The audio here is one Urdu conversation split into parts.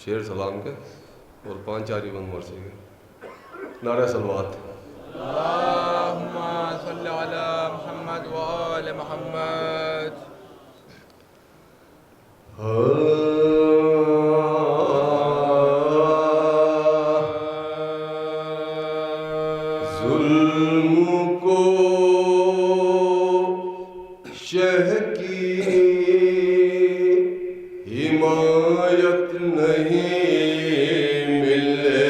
شیر سلام کے اور 5 بند مرسی کے نعرہ صلوات اللہم صلی علی محمد و آل محمد ظلم کو شہ کی حمایت نہیں ملنے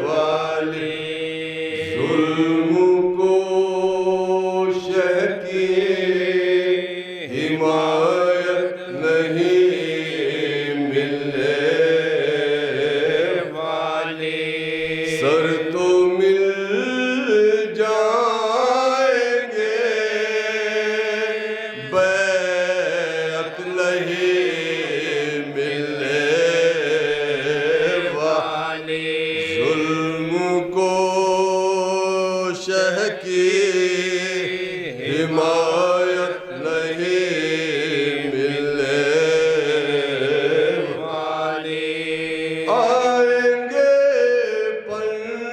والی، ظلم کو شہ کی حمایت نہیں ملنے سر تو مل جائیں گے بیعت نہیں ملنے والے ظلم کو شہ کی حمایت نہیں ملنے والی آئیں گے پن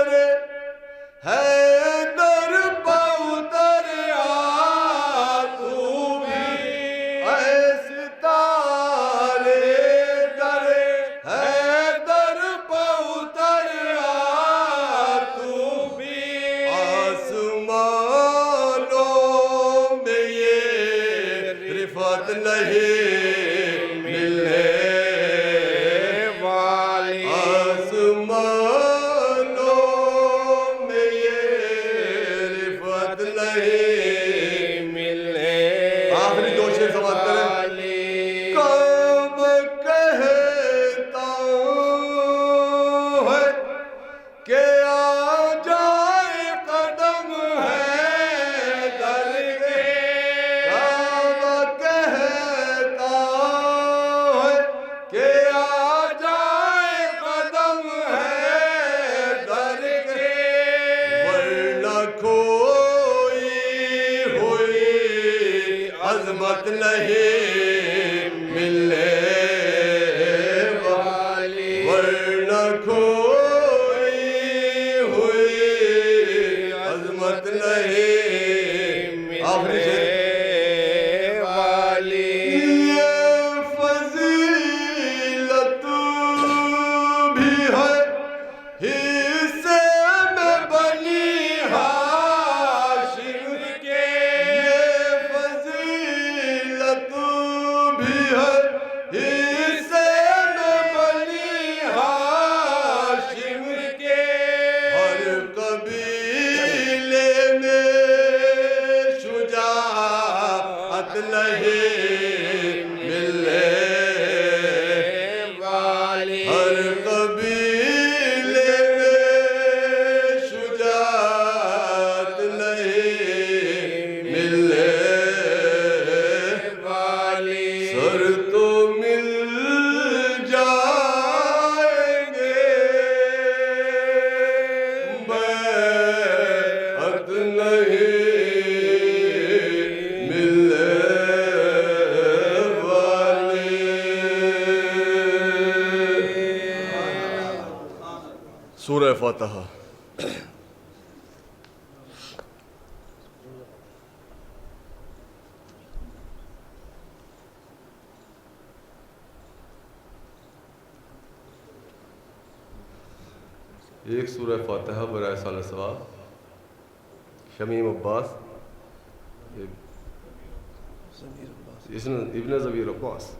درے حیدر پہ اتر آ تو بھی اے ستارے درے حیدر پہ اتر آ تو بھی آسمانوں میں یہ رفعت نہیں ملنے والی آسمانوں میں یہ رفعت نہیں ملنے آخری دو شعر سماعت کریں کب کہتا ہے کہ آ جائے قدم ہے در کے کب کہتا ہے کہ آ جائے قدم ہے در کے ورنہ کوئی ہوئی عظمت نہیں ملنے والی ورنہ کوئی ہوئی عظمت نہیں ملنے والی یہ فضیلت بھی ہے حصے میں بنی ہاشم کے یہ فضیلت بھی ہے حصے میں بنی ہاشم کے ہر قبیلے میں شجاعت نہیں ملنے والی ہر قبیلے میں شجاعت نہیں ملنے والی سر تو مل جائیں گے بیعت نہیں ملنے والی سورہ فاتحہ ایک سورہ فاتحہ برائے سال ثواب شمیم عباس ابن ضمیر عباس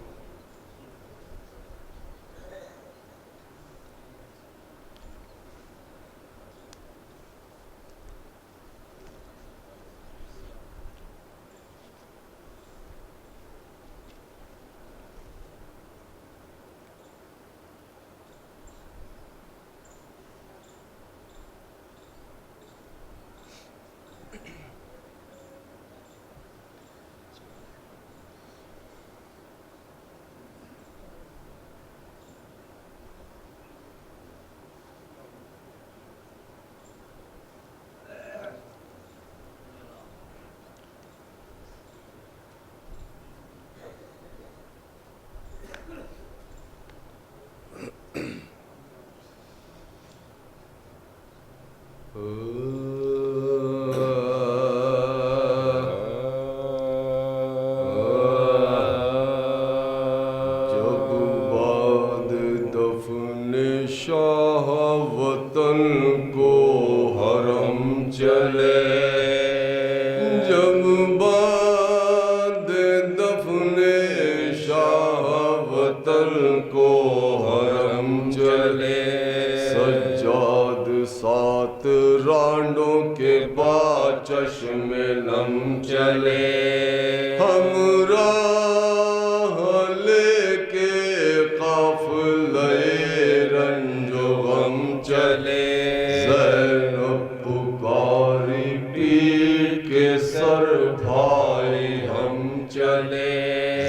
چشم نم چلے ہم راہ لے کے قافلے رنج و غم چلے زینب پکاری پیٹ کے سر بھائی ہم چلے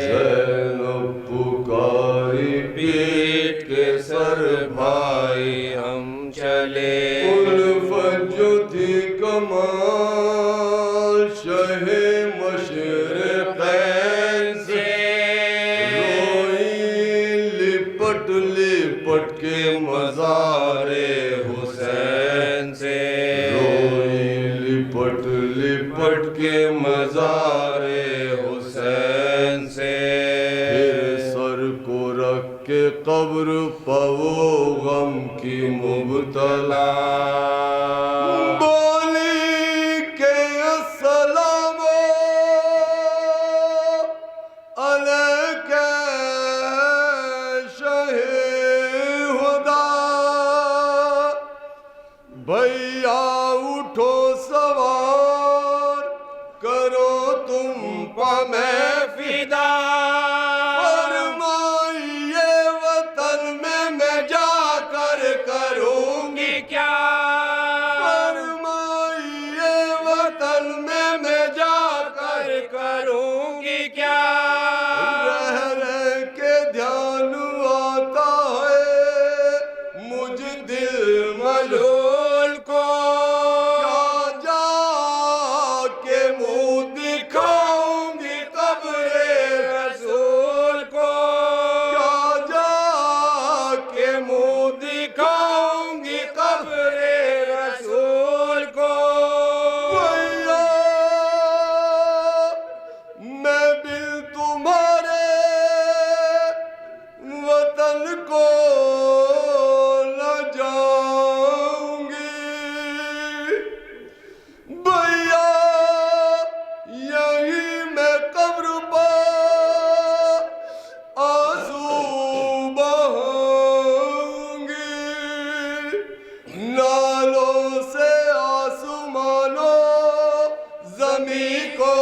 زینب پکاری پیٹ کے سر بھائی ہم چلے الفت جو تھی کمال مزار حسین بولی کہ السلام علیک شہ خدا، بھیا اٹھو سوار کرو تم پہ میں فدا، فرمائیے وطن میں جا کر کروں گی کیا فرمائیے وطن میں جا کر کروں گی کیا، رہ کے دھیان آتا ہے مجھ دل ملول کو، کیا جا کے منہ دکھاؤں گی قبر رسول کو، کیا جا کے منہ دکھاؤں گی قبر رسول کو، بھیا میں بل تمہارے وطن کو نہ جاؤں گی، بھیا یہی میں قبر پر آنسو بہاؤں گی، نالوں سے آسمانوں زمین کو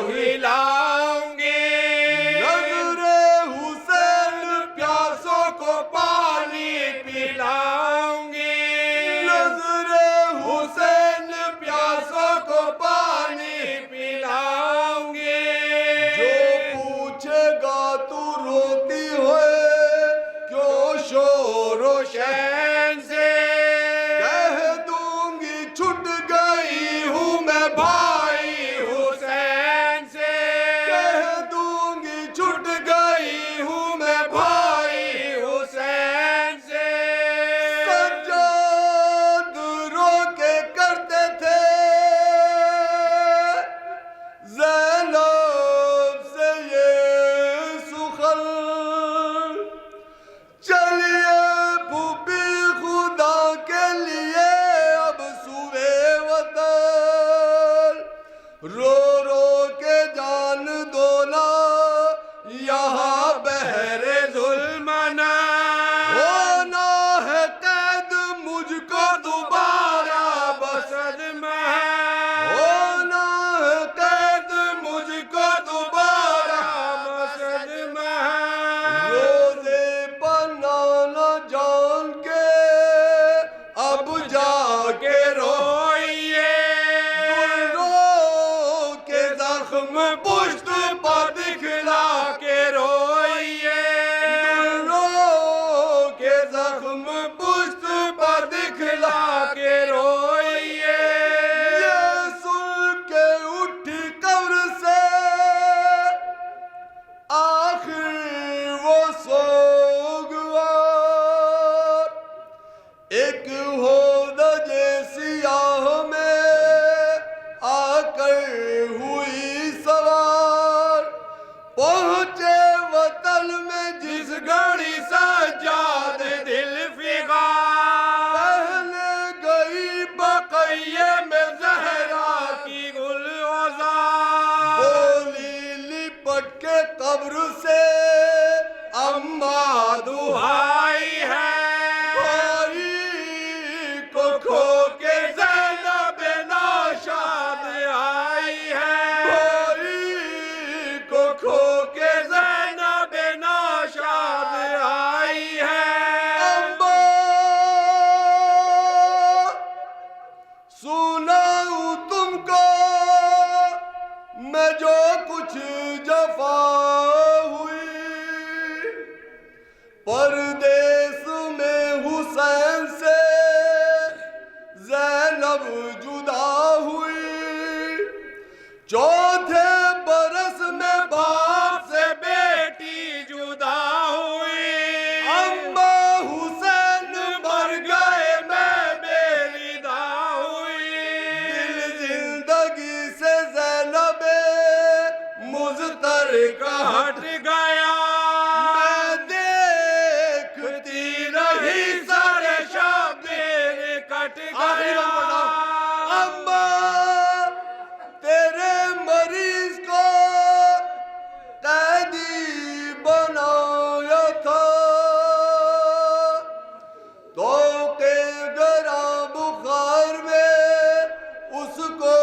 ہلاؤں گی، نظر حسین پیاسوں کو پانی پلاؤں گی، نظر حسین پیاسوں کو پانی پلاؤں گی، جو پوچھے گا تو روتی ہوئے کیوں شور و شین سے کہہ دوں گی چھٹ گئی ہوں میں بھائی حسین سے، کہہ دوں گی چھٹ گئی ہوں میں بھائی حسین سے، سجاد رو کے کرتے تھے زینب سے یہ سخن، چلیے پھوپھی خدا کے لیے اب سوئے وطن، رو رو کے جان دونا یہاں بہر ظلم منا ہونا ہے قید مجھ کو دوبارہ بسد میں، ہونا ہے قید مجھ کو دوبارہ بسد میں، روزے بنانا جان کے اب جا کے روئیے رو کے زخم پشت پر دکھلا کے روئیے، رو کے زخم پشت پر دکھلا کے روئیے، یہ سن کے اٹھی قبر سے آخر وہ سوگوار، ایک ہودج سیاہ میں آ کر ہوئی سوار، پہنچے وطن میں جس گھڑی سجاد دل فغار، پہلے گئی بقیے میں زہرا کی گل عذار، بولی لپٹ کے قبر سے اماں دہائی ہے بھائی کو کھو کے زینب ناشاد آئی ہے، بھائی کو کھو کے زینب ناشاد آئی ہے، اماں سناؤں تم کو میں جو کچھ جفا ہوئی، پردیس میں حسین سے زینب جدا ہوئی، چوتھے برس میں باپ سے بیٹی جدا ہوئی، اماں حسین مر گئے میں بیریدا ہوئی، دل زندگی سے زینب مضطر کا ہٹ گیا، میں دیکھتی رہی سر شبیر کٹ گیا، آخری بند پڑھنا. اما تیرے مریض کو قیدی بنایا تھا تو کہ گرم بخار میں اس کو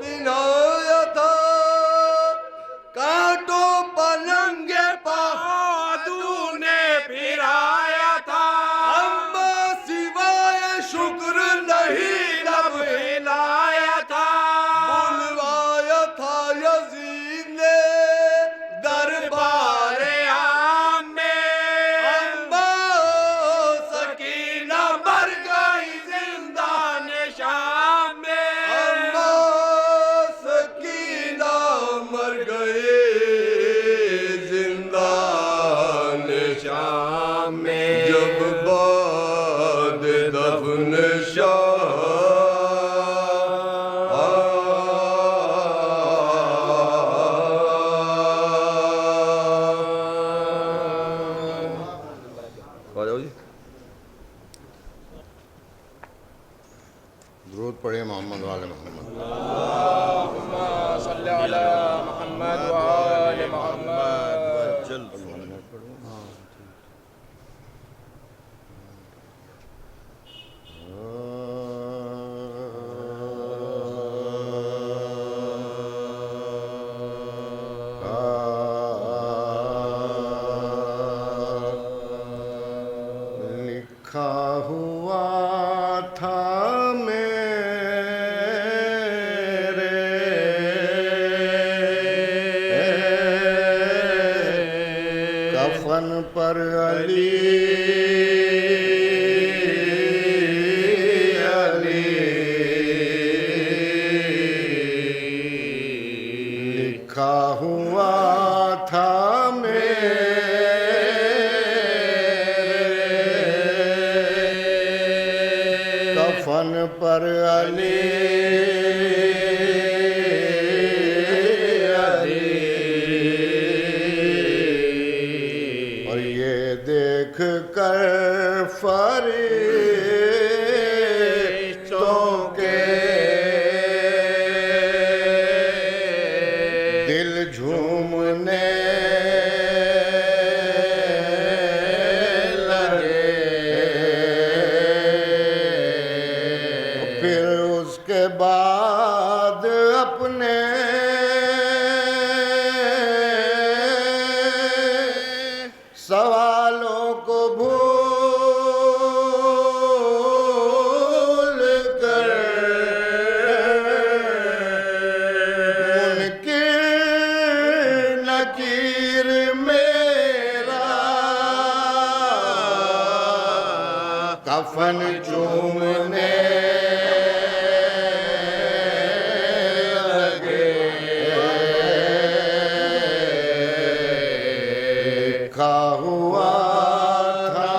پہنایا تھا. کانٹوں پلنگے پہاڑوں نے پھرایا تھا. اما سوائے شکر نہیں لب ہلایا تھا. بلوایا تھا یزید نے دربار عام میں اما سکینہ مر گئی زندان شام میں. اما سکینہ مر گئے زندان شام میں جب بعد دفن آ جاؤ جی. درود پڑھے محمد وآل محمد. صلی علی محمد وآل محمد. لکھا ہوا تھا کفن پر علی علی لکھا ہوا تھا کفن پر علی دیکھ کر فرشتوں کے دل جھومنے لگے. پھر اس کے بعد اپنے سوالوں کو بھول کر منکر نکیر میرا کفن چومنے لکھا ہوا تھا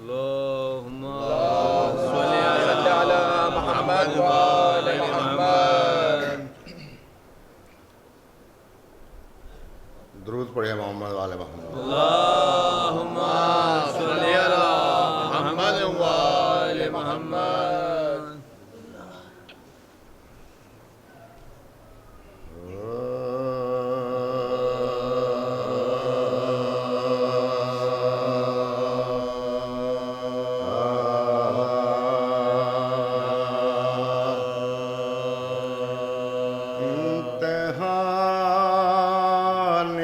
اللہم صلی علی محمد وآل محمد. درود پڑھے محمد وآل محمد. اللہم صلی علی محمد وآل محمد. امتحان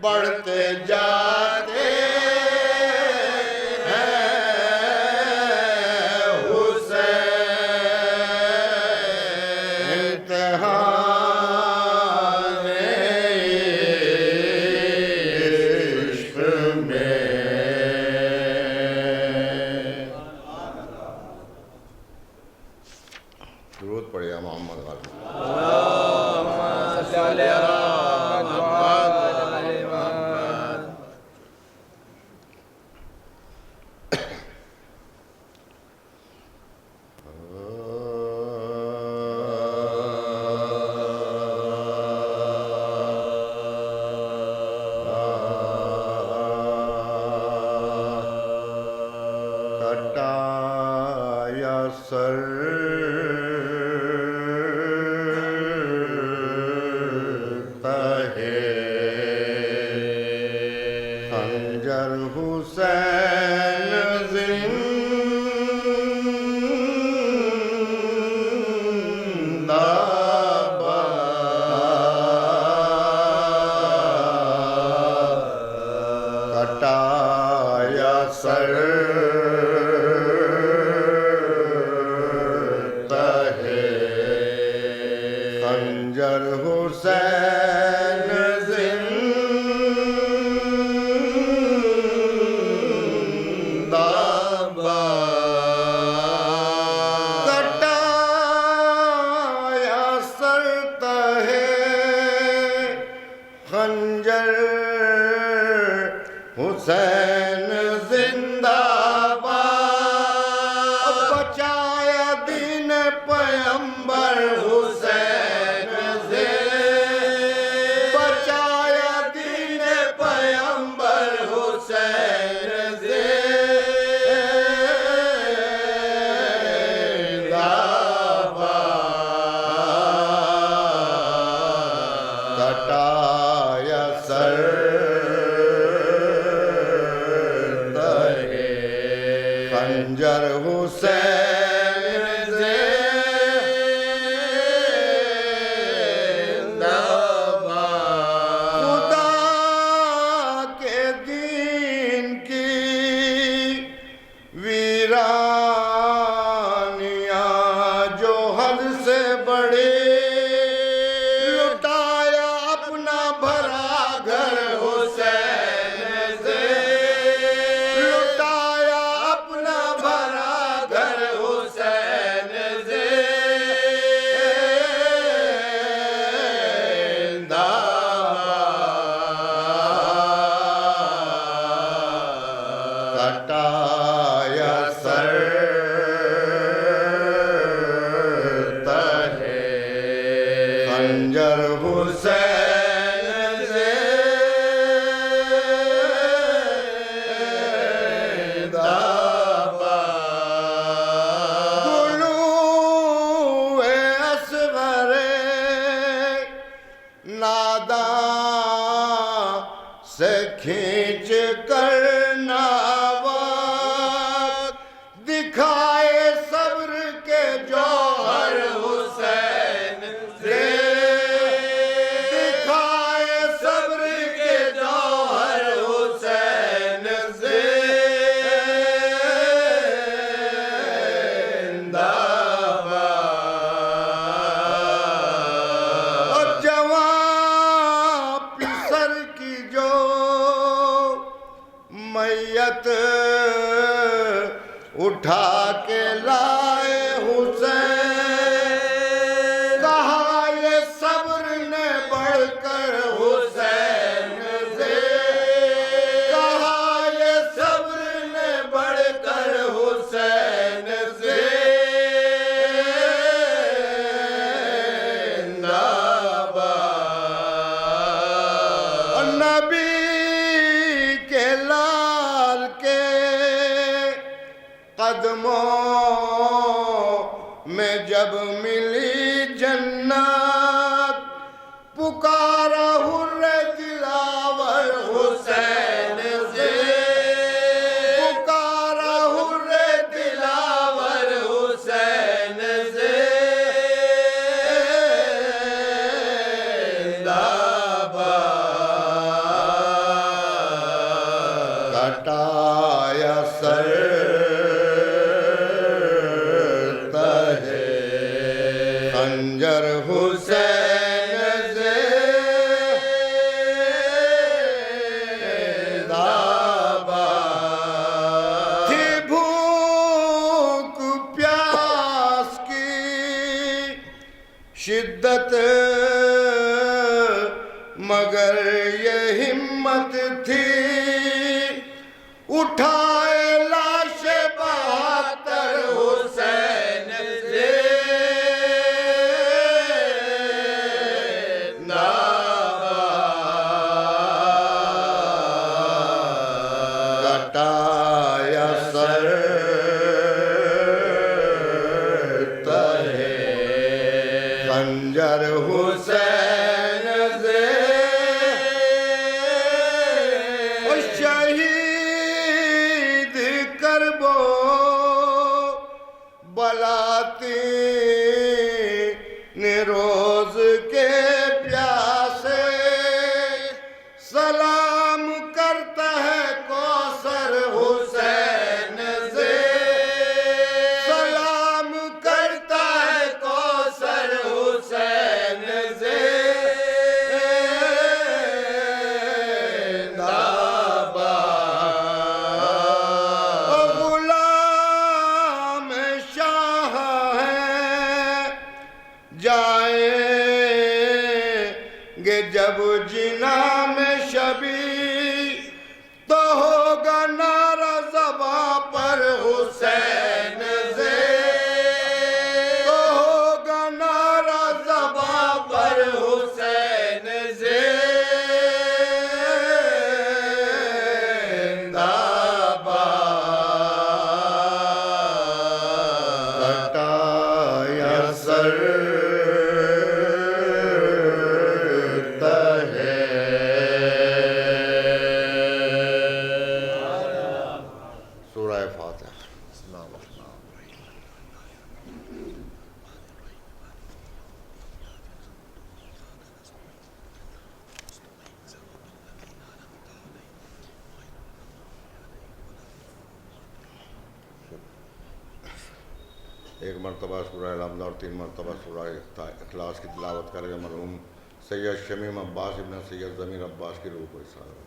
بڑھتے جاتے ہیں حسین امتحان عشق میں درود پڑھیا محمد غالب کٹایا سر خنجر حسین زندہ باد کٹایا سر خنجر حسین زندہ باد کٹایا سر تہے خنجر حسین زندہ باد بچایا دین پیغمبر حسین سے بچایا دین پیغمبر حسین سے کٹایا سر خنجر حسین زندہ باد خدا کے دین کی ویرانیاں جو حد سے بڑی لٹایا اپنا بھرا گھر حسین سے لٹایا اپنا بھرا گھر حسین سے زندہ باد کٹایا سر تہے خنجر حسین زندہ باد گلو اصغر ناداں سے کھینچ کر ناوک دکھائے صبر کے جوہر حسین سے دکھائے صبر کے جوہر حسین سے زندہ باد اور جوان پسر کی جو میت اٹھا کے لائے حسین کہا یہ صبر نے بڑھ کر حسین سے کہا یہ صبر نے بڑھ کر حسین سے زندہ باد نبی کے لال کے قدموں میں جب ملی جنت پکارا حر دلاور حسین سے پکارا حر دلاور حسین سے زندہ باد مگر یہ ہمت تھی اٹھائے لاش بہتر حسین سے کٹایا سر تہے خنجر حسین سے شہید کربو بلاطین روز کے پیاسے سلام کرتا ہے کوثر حسین سے سلام کرتا ہے کوثر حسین سے غلام شاہ ہیں جائیں گے جب جنا میں شبی تو ہوگا نعرہ زباں پر حسین سے تو ہوگا نعرہ زباں پر حسین سے کٹایا سر تہے سورہ فاتحہ ایک مرتبہ سورہ الحمد اور 3 مرتبہ سورہ اخلاص کی تلاوت کرے گا مرحوم سید شمیم عباس ابن سید ضمیر عباس کی روح کو اصالہ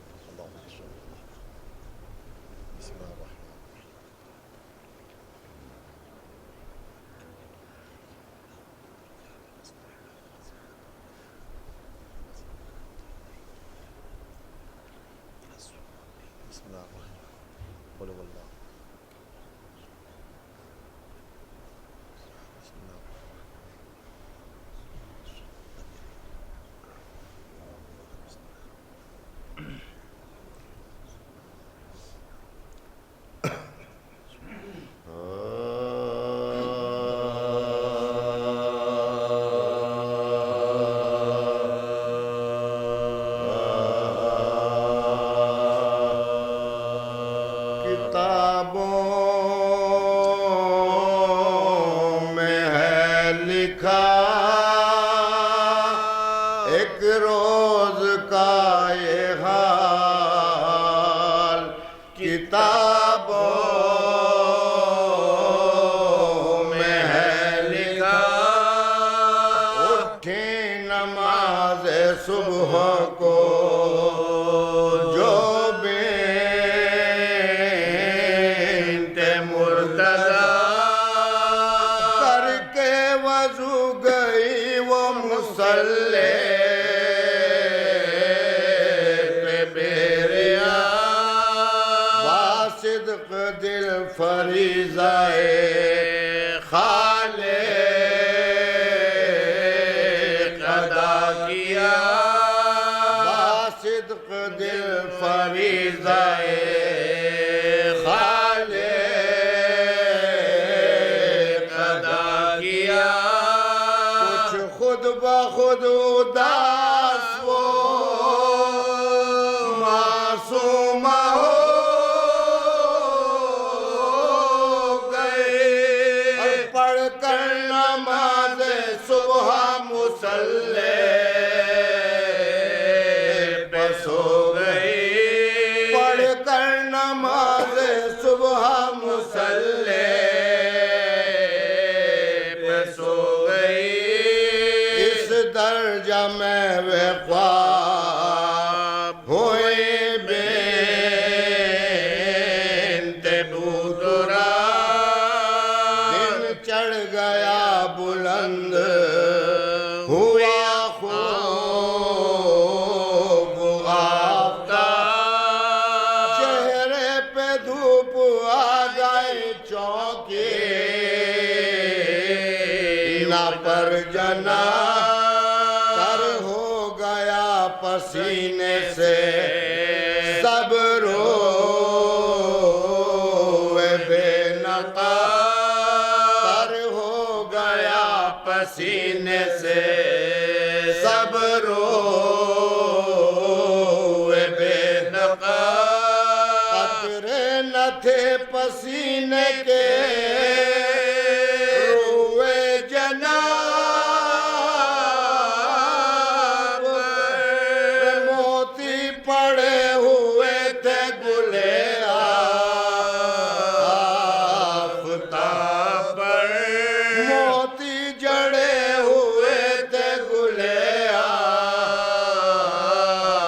کتابوں میں ہے لکھا ایک روز کا یہ حال کتابوں میں ہے لکھا اٹھیں نماز صبح کو جو بنت مرتضی کر کے وضو گئی وہ مصلی پہ بیریا باصدق دل فریضہ خالق ادا کیا باصدق دل فریضہ خالق ادا کیا کچھ خود بخود اداس وہ معصوم ہو گئے اور پڑھ کر نماز صبح مصلی پہ سو گئی پڑھ کر نماز صبح مصلی پہ سو گئی اس درجہ میں وہ خواب ہوئے بنت بودرا دن چڑھ گیا بلند ہوا خون پسینے سے سب روئے بے نقاب ہو گیا پسینے سے سب روئے بے نقاب قطرے نہ تھے پسینے کے روئے جناب موتی پڑے ہوئے تھے گلے آفتاب پر موتی جڑے ہوئے تھے گلے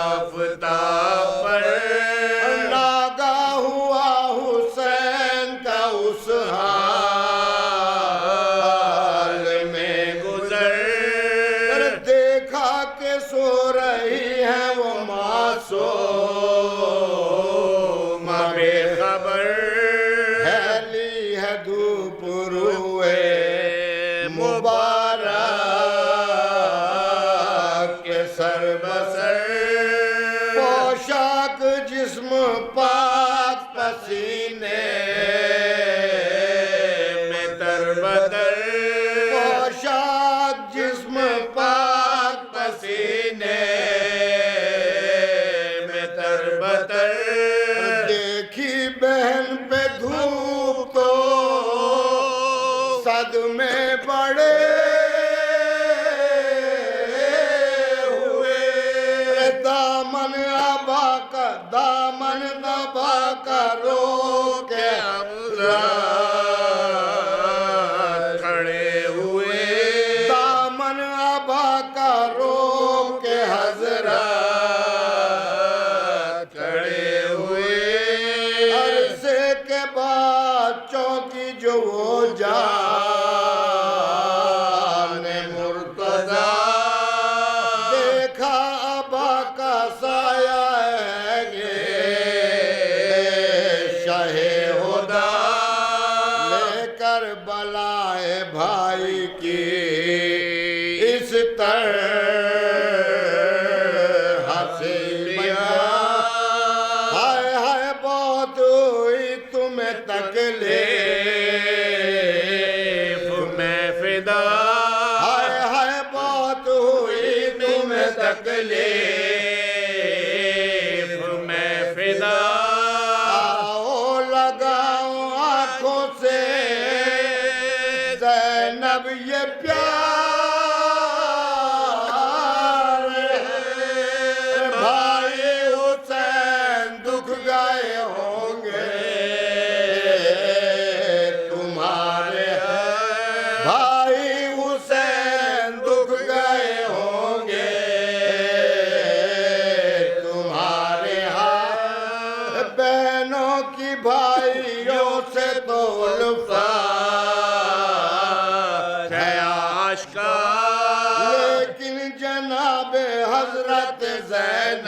آفتاب پر ناگاہ ہوا حسین کا اس حال میں گزر دیکھا کہ سو رہی ہے وہ معصوم بے خبر پھیلی ہے دھوپ روئے مبارک کے سر بسر پوشاک جسم پاک پسینے میں تربتر پوشاک جسم پاک پسینے میں تربتر دیکھی بہن پہ دھوپ تو صدمے بڑے ہوئے دامن دبا کر رو کے حضرات کھڑے ہوئے دامن ابا کا رو کے حضرات کھڑے ہوئے عرصے کے بعد چوکی جو وہ جان مرتضی دیکھا ابا کا سایہ ہے گے شاہ ہدا لے کر بلائے بھائی کی اس طرح سے ہائے ہائے بہت ہوئی تمہیں تکلیف میں فدا ہائے ہائے بہت ہوئی تمہیں تکلیف میں فدا آؤ لگاؤ آنکھوں سے زینب یہ پیار ہے بھائی حسین دکھ گئے ہوں گے تمہارے بھائی حسین دکھ گئے ہوں گے تمہارے ہاتھ بہنوں کی بھائیوں سے تو الفت ہے آشکار لیکن جناب حضرت زینب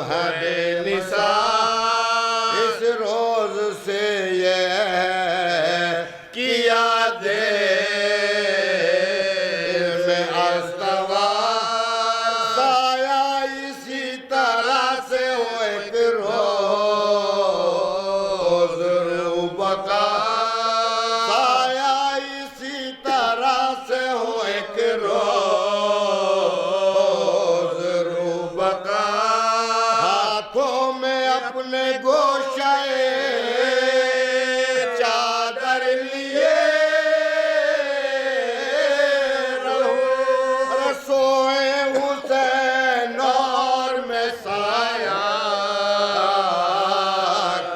ہے بے نثار اس روز سے یہ کیا دل میں استوار سایہ اسی طرح سے ہو ایک روز رو بقا سایہ اسی طرح سے ہو ایک روز رو بقا ہاتھوں میں اپنے گوشے چادر لیے رہو سوئے حسین اور میں سایہ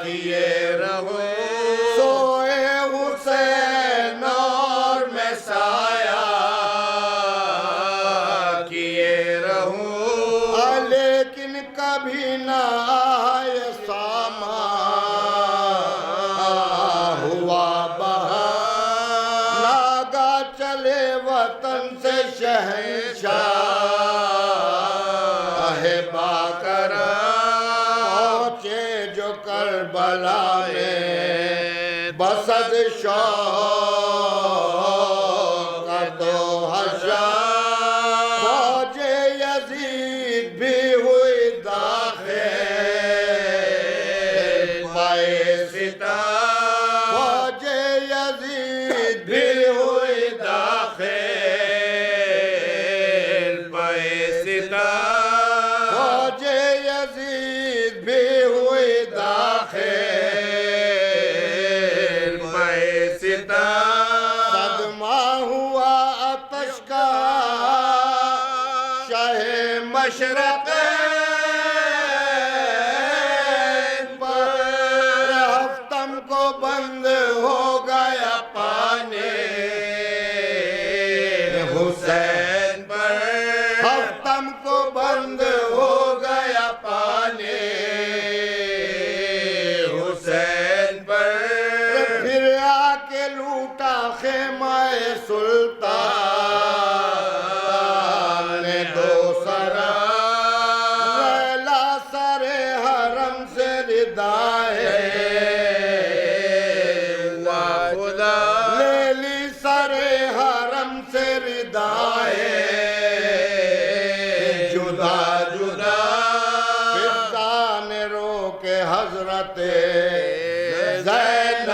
کیے رہو سوئے حسین اور میں سایہ کیے رہو لیکن کبھی نہ آئے ساما ہوا بہار ناگا چلے وطن سے شہنشاہ باکرم پہنچے جو کربلا میں بسد شوق کا تو حشر یزید بھی ہوئی داخل پائے ستم فوج یزید بھی ہوئی داخل پائے ستم فوج یزید بھی ہوئی داخل پائے ستم صدمہ ہوا آتش کا شاہ مشرق پر ہفتم کو بند ہو گیا پانے حسین پر ہفتم کو بند ہو گیا پانے حسین پر پھر آ کے لوٹا خیمہ سلطان نے دو سرا ریلا سر حرم سے ردائے خدا لیلی سر حرم سے ردائے جدا جدا فضا نے رو کے حضرت زینب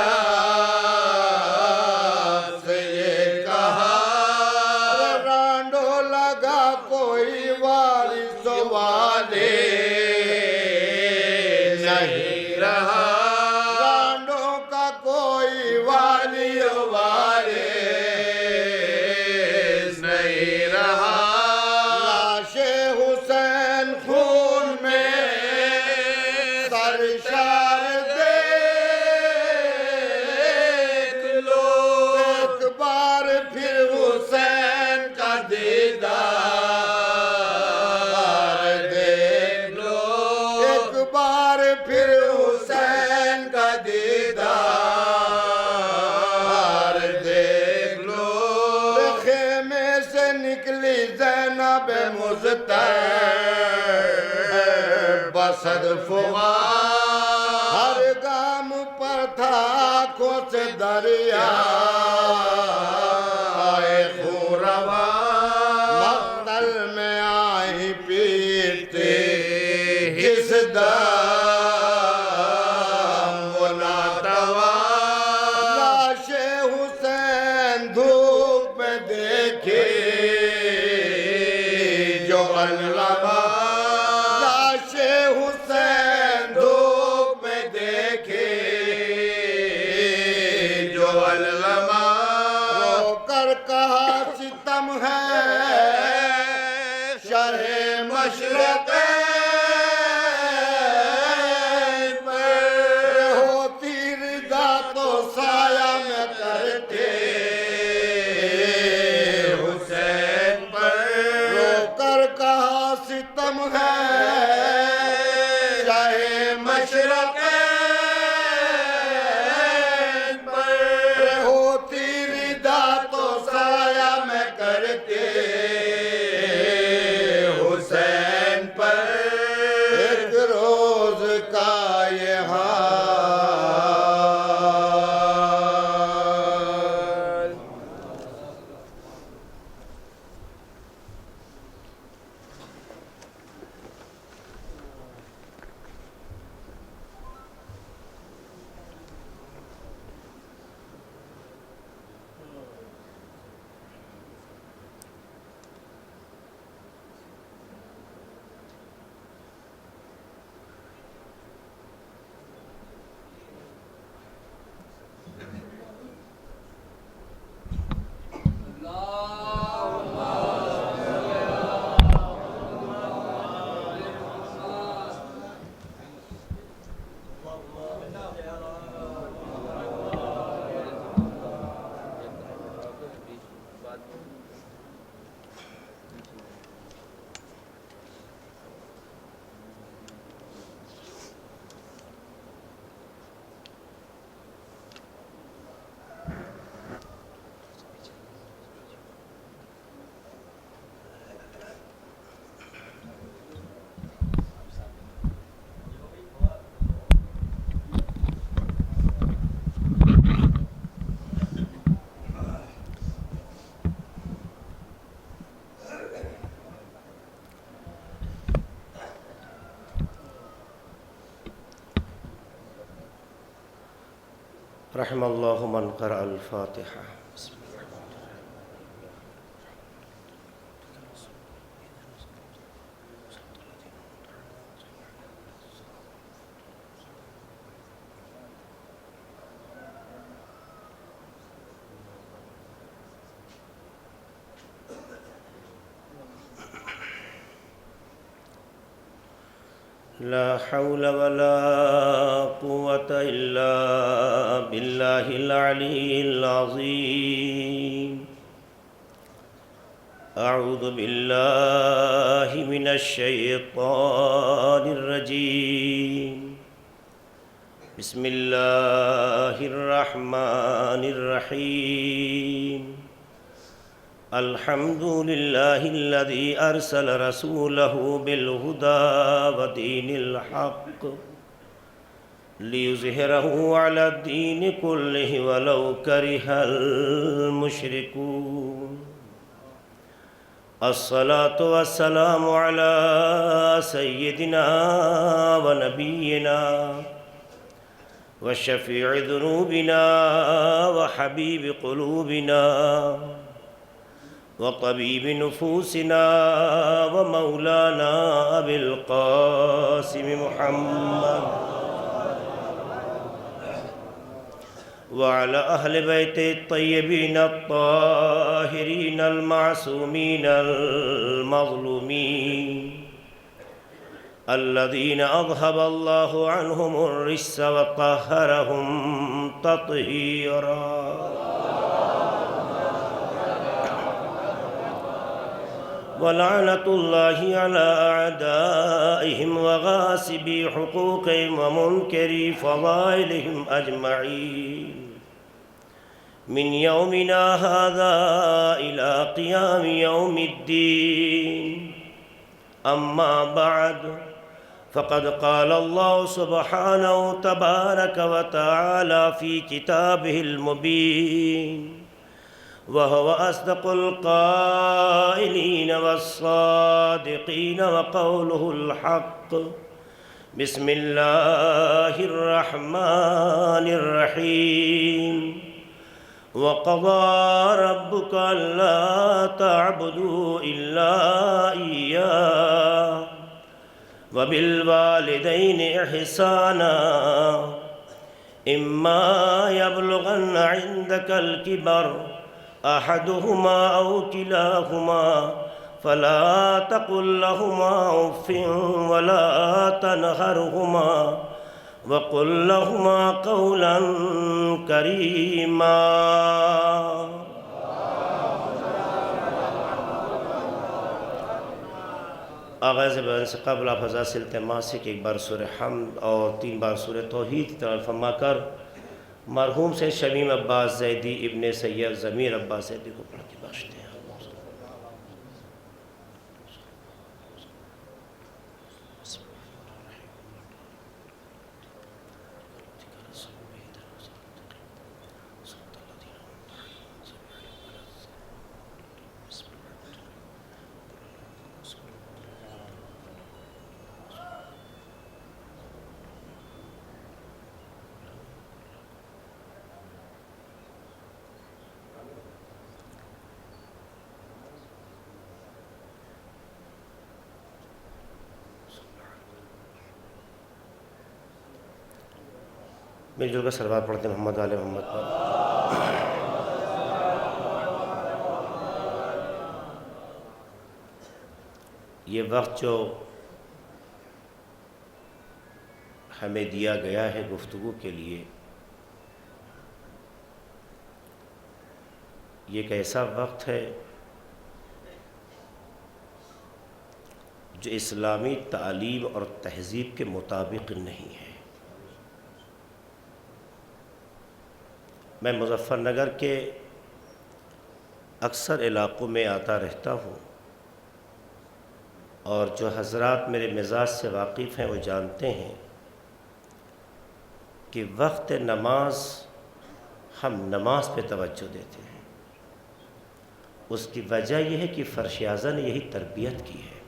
سے یہ کہا رانڈو لگا کوئی وارث والے نہیں رہا رانڈو کا کوئی والی وارث نہیں رہا لاش حسین خون میں سرشار دیکھ لو ایک بار پھر حسین کا دیدار دیکھ لو ایک بار پھر حسین کا دیدار دیکھ لو خیمے سے نکلی زینب مضطرب بصد فغان ہر گام پر تھا آنکھوں سے دریا خون رواں مقتل میں آئی پیٹتے جس دم وہ ناتوان لاش حسین دھوپ میں دیکھی جو الربا لاش حسین دھوپ میں دیکھی جو الربا رو کر کہا ستم ہے شرح مشرق ہوتی رضا تو سایہ میں کرتے حسین پر رو کر کہا ستم ہے چاہے مشرق پر ہوتی رضا تو سایہ میں کرتے حسین پر ایک روز کا یہ حال رحم اللہ من قرأ الفاتحہ. لا حول ولا قوة إلا بالله العلي العظيم. أعوذ بالله من الشيطان الرجيم. بسم الله الرحمن الرحيم. الحمد لله الذي أرسل رسوله بالهدى ودين الحق ليظهره على الدين كله ولو كره المشركون. الصلاة والسلام على سيدنا ونبينا وشفيع ذنوبنا وحبيب قلوبنا وطبيب نفوسنا ومولانا أبي القاسم محمد وعلى أهل بيته الطيبين الطاهرين المعصومين المظلومين الذين أذهب الله عنهم الرجس وطهرهم تطهيرا. ولعنة الله على أعدائهم وغاصبي حقوقهم ومنكري فضائلهم أجمعين من يومنا هذا إلى قيام يوم الدين. أما بعد، فقد قال الله سبحانه تبارك وتعالى في كتابه المبين وهو أصدق القائلين والصادقين وقوله الحق. بسم الله الرحمن الرحيم. وقضى ربك ألا تعبدوا إلا إياه وبالوالدين إحسانا إما يبلغن عندك الكبر أحدهما أو كلاهما فلا تقل لهما أف ولا تنهرهما وقل لهما قولا كريما. آغاز بیان سے قبل آپ فضاسل تماسی کے ایک بار سورہ حمد اور 3 بار سورہ توحید کی طرف فرما کر مرحوم سے شمیم عباس زیدی ابن سید ضمیر عباس زیدی کو پڑھ کے بخش دیں. مل جل کر صلوات پڑھتے ہیں محمد آل محمد پر. یہ وقت جو ہمیں دیا گیا ہے گفتگو کے لیے، یہ ایک ایسا وقت ہے جو اسلامی تعلیم اور تہذیب کے مطابق نہیں ہے. میں مظفر نگر کے اکثر علاقوں میں آتا رہتا ہوں، اور جو حضرات میرے مزاج سے واقف ہیں وہ جانتے ہیں کہ وقت نماز ہم نماز پہ توجہ دیتے ہیں. اس کی وجہ یہ ہے کہ فرش اعظم نے یہی تربیت کی ہے.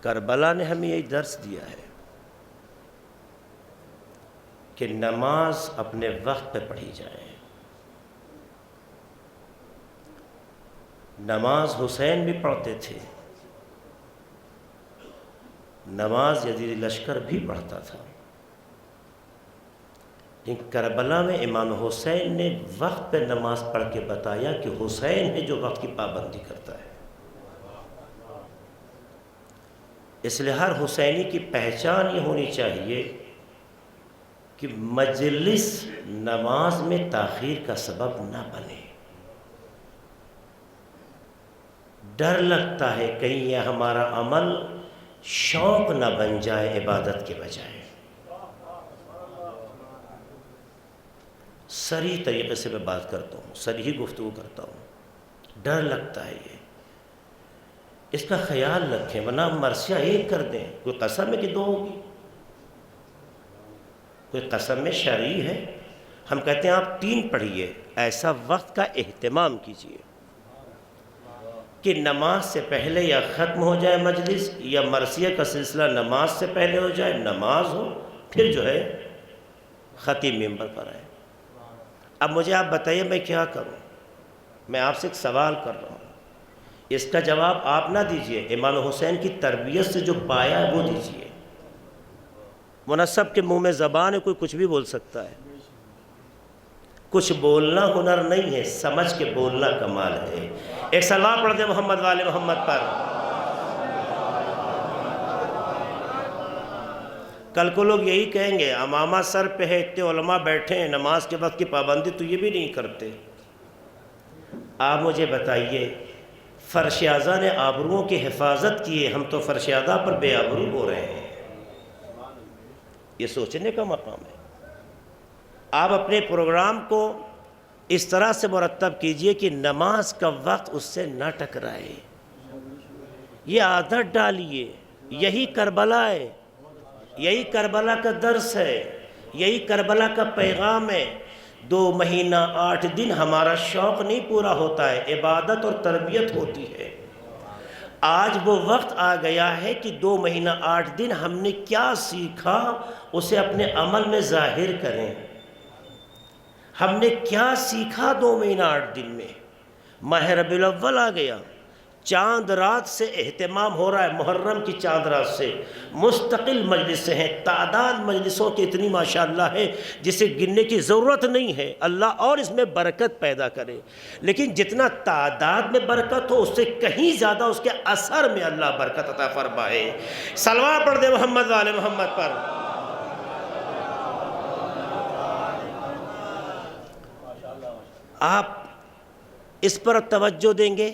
کربلا نے ہمیں یہی درس دیا ہے کہ نماز اپنے وقت پہ پڑھی جائے۔ نماز حسین بھی پڑھتے تھے، نماز یزید لشکر بھی پڑھتا تھا، لیکن کربلا میں امام حسین نے وقت پہ نماز پڑھ کے بتایا کہ حسین ہے جو وقت کی پابندی کرتا ہے۔ اس لیے ہر حسینی کی پہچان یہ ہونی چاہیے کہ مجلس نماز میں تاخیر کا سبب نہ بنے۔ ڈر لگتا ہے کہیں یہ ہمارا عمل شوق نہ بن جائے عبادت کے بجائے۔ صریح طریقے سے میں بات کرتا ہوں، صریح گفتگو کرتا ہوں، ڈر لگتا ہے یہ، اس کا خیال رکھیں ورنہ مرثیہ ایک کر دیں۔ کوئی قسم ہے کہ دو ہوگی، کوئی قسم میں شرعی ہے، ہم کہتے ہیں آپ 3 پڑھیے۔ ایسا وقت کا اہتمام کیجیے کہ نماز سے پہلے یا ختم ہو جائے مجلس، یا مرثیہ کا سلسلہ نماز سے پہلے ہو جائے، نماز ہو پھر جو ہے خطیب ممبر پر آئے۔ اب مجھے آپ بتائیے میں کیا کروں؟ میں آپ سے ایک سوال کر رہا ہوں، اس کا جواب آپ نہ دیجئے، امام حسین کی تربیت سے جو پایا ہے وہ دیجئے۔ منصب کے منہ میں زبان ہے، کوئی کچھ بھی بول سکتا ہے۔ کچھ بولنا ہنر نہیں ہے، سمجھ کے بولنا کمال ہے۔ ایک صلوات پڑھ دیں محمد والے محمد پر۔ کل کو لوگ یہی کہیں گے امامہ سر پہ ہے، اتنے علماء بیٹھے ہیں، نماز کے وقت کی پابندی تو یہ بھی نہیں کرتے۔ آپ مجھے بتائیے، فرش اعضاء نے آبروؤں کی حفاظت کی ہے، ہم تو فرش اعضاء پر بے آبرو ہو رہے ہیں۔ یہ سوچنے کا مقام ہے۔ آپ اپنے پروگرام کو اس طرح سے مرتب کیجئے کہ نماز کا وقت اس سے نہ ٹکرائے۔ یہ عادت ڈالیے، یہی کربلا ہے، یہی کربلا کا درس ہے، یہی کربلا کا پیغام ہے۔ 2 مہینہ 8 دن ہمارا شوق نہیں پورا ہوتا ہے، عبادت اور تربیت ہوتی ہے۔ آج وہ وقت آ گیا ہے کہ 2 مہینہ 8 دن ہم نے کیا سیکھا اسے اپنے عمل میں ظاہر کریں۔ ہم نے کیا سیکھا 2 مہینہ 8 دن میں؟ ماہ ربیع الاول آ گیا، چاند رات سے اہتمام ہو رہا ہے، محرم کی چاند رات سے مستقل مجلسیں ہیں، تعداد مجلسوں کی اتنی ماشاءاللہ ہے جسے گننے کی ضرورت نہیں ہے۔ اللہ اور اس میں برکت پیدا کرے، لیکن جتنا تعداد میں برکت ہو اس سے کہیں زیادہ اس کے اثر میں اللہ برکت عطا فرمائے۔ صلوات پڑھ دے محمد والے محمد پر۔ آپ اس پر توجہ دیں گے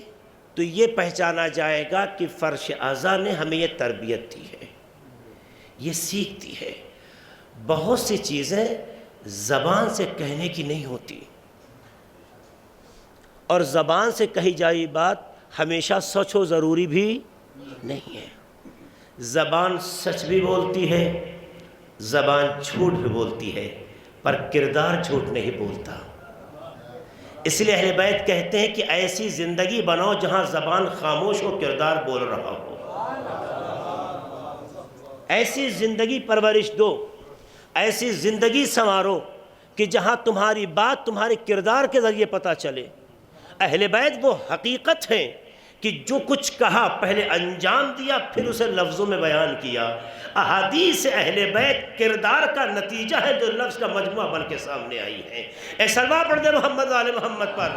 تو یہ پہچانا جائے گا کہ فرش اعضاء نے ہمیں یہ تربیت دی ہے، یہ سیکھ دی ہے۔ بہت سی چیزیں زبان سے کہنے کی نہیں ہوتی، اور زبان سے کہی جائی بات ہمیشہ سچ و ضروری بھی نہیں ہے۔ زبان سچ بھی بولتی ہے، زبان جھوٹ بھی بولتی ہے، پر کردار جھوٹ نہیں بولتا۔ اس لیے اہل بیت کہتے ہیں کہ ایسی زندگی بناؤ جہاں زبان خاموش ہو، کردار بول رہا ہو۔ ایسی زندگی پرورش دو، ایسی زندگی سنوارو کہ جہاں تمہاری بات تمہارے کردار کے ذریعے پتہ چلے۔ اہل بیت وہ حقیقت ہیں کہ جو کچھ کہا پہلے انجام دیا، پھر اسے لفظوں میں بیان کیا۔ احادیث اہل بیت کردار کا نتیجہ ہے جو لفظ کا مجموعہ بن کے سامنے آئی ہیں۔ اے صلوات پڑھ دے محمد والے محمد پر۔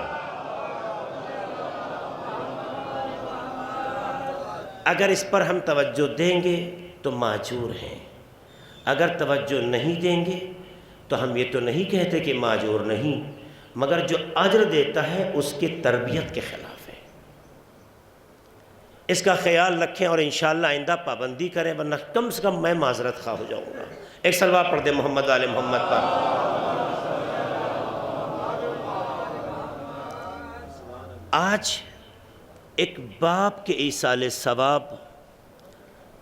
اگر اس پر ہم توجہ دیں گے تو ماجور ہیں، اگر توجہ نہیں دیں گے تو ہم یہ تو نہیں کہتے کہ ماجور نہیں، مگر جو اجر دیتا ہے اس کی تربیت کے خلاف ہے۔ اس کا خیال رکھیں اور انشاءاللہ آئندہ پابندی کریں، ورنہ کم سے کم میں معذرت خواہ ہو جاؤں گا۔ ایک صلوات پڑھ دے محمد آل محمد پر۔ آج ایک باپ کے ایصال ثواب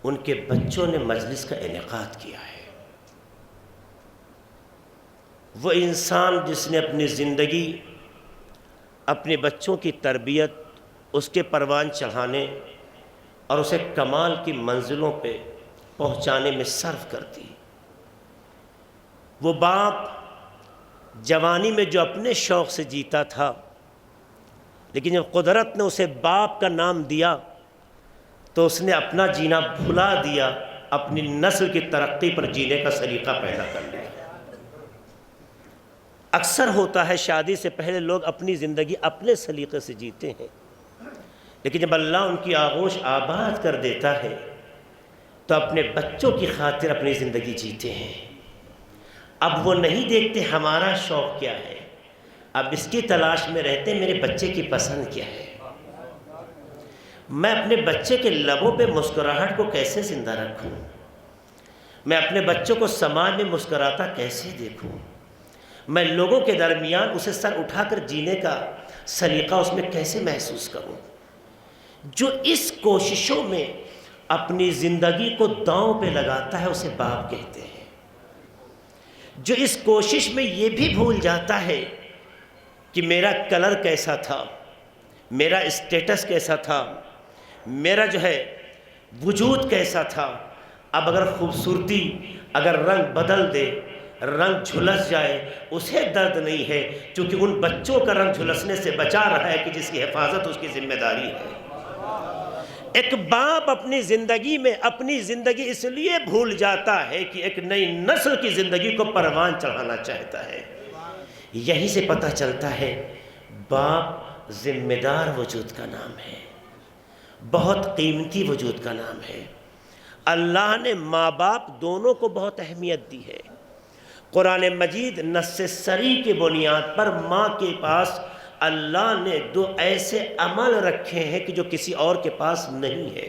ان کے بچوں نے مجلس کا انعقاد کیا ہے۔ وہ انسان جس نے اپنی زندگی اپنے بچوں کی تربیت، اس کے پروان چڑھانے اور اسے کمال کی منزلوں پہ پہنچانے میں صرف کر دی، وہ باپ جوانی میں جو اپنے شوق سے جیتا تھا، لیکن جب قدرت نے اسے باپ کا نام دیا تو اس نے اپنا جینا بھلا دیا، اپنی نسل کی ترقی پر جینے کا سلیقہ پیدا کر لیا۔ اکثر ہوتا ہے شادی سے پہلے لوگ اپنی زندگی اپنے سلیقے سے جیتے ہیں، لیکن جب اللہ ان کی آغوش آباد کر دیتا ہے تو اپنے بچوں کی خاطر اپنی زندگی جیتے ہیں۔ اب وہ نہیں دیکھتے ہمارا شوق کیا ہے، اب اس کی تلاش میں رہتے میرے بچے کی پسند کیا ہے، میں اپنے بچے کے لبوں پہ مسکراہٹ کو کیسے زندہ رکھوں، میں اپنے بچوں کو سماج میں مسکراتا کیسے دیکھوں، میں لوگوں کے درمیان اسے سر اٹھا کر جینے کا سلیقہ اس میں کیسے محسوس کروں۔ جو اس کوششوں میں اپنی زندگی کو داؤں پہ لگاتا ہے اسے باپ کہتے ہیں۔ جو اس کوشش میں یہ بھی بھول جاتا ہے کہ میرا کلر کیسا تھا، میرا اسٹیٹس کیسا تھا، میرا جو ہے وجود کیسا تھا، اب اگر خوبصورتی اگر رنگ بدل دے، رنگ جھلس جائے، اسے درد نہیں ہے، کیونکہ ان بچوں کا رنگ جھلسنے سے بچا رہا ہے کہ جس کی حفاظت اس کی ذمہ داری ہے۔ ایک باپ اپنی زندگی اس لیے بھول جاتا ہے کہ ایک نئی نسل کی زندگی کو پروان چڑھانا چاہتا ہے۔ یہی سے پتہ چلتا ہے باپ ذمہ دار وجود کا نام ہے، بہت قیمتی وجود کا نام ہے۔ اللہ نے ماں باپ دونوں کو بہت اہمیت دی ہے۔ قرآن مجید نص صریح کی بنیاد پر ماں کے پاس اللہ نے 2 ایسے عمل رکھے ہیں کہ جو کسی اور کے پاس نہیں ہے۔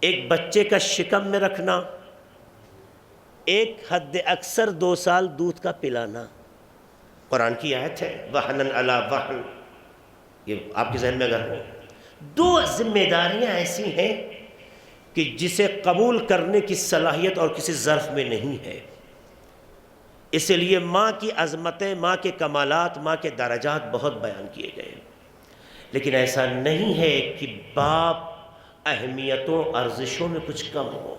ایک بچے کا شکم میں رکھنا، ایک حد اکثر 2 سال دودھ کا پلانا۔ قرآن کی آیت ہے وَحْنًا عَلَىٰ وَحْن، یہ آپ کے ذہن میں اگر ہو۔ 2 ذمہ داریاں ایسی ہیں کہ جسے قبول کرنے کی صلاحیت اور کسی ظرف میں نہیں ہے۔ اس لیے ماں کی عظمتیں، ماں کے کمالات، ماں کے درجات بہت بیان کیے گئے، لیکن ایسا نہیں ہے کہ باپ اہمیتوں ارزشوں میں کچھ کم ہو۔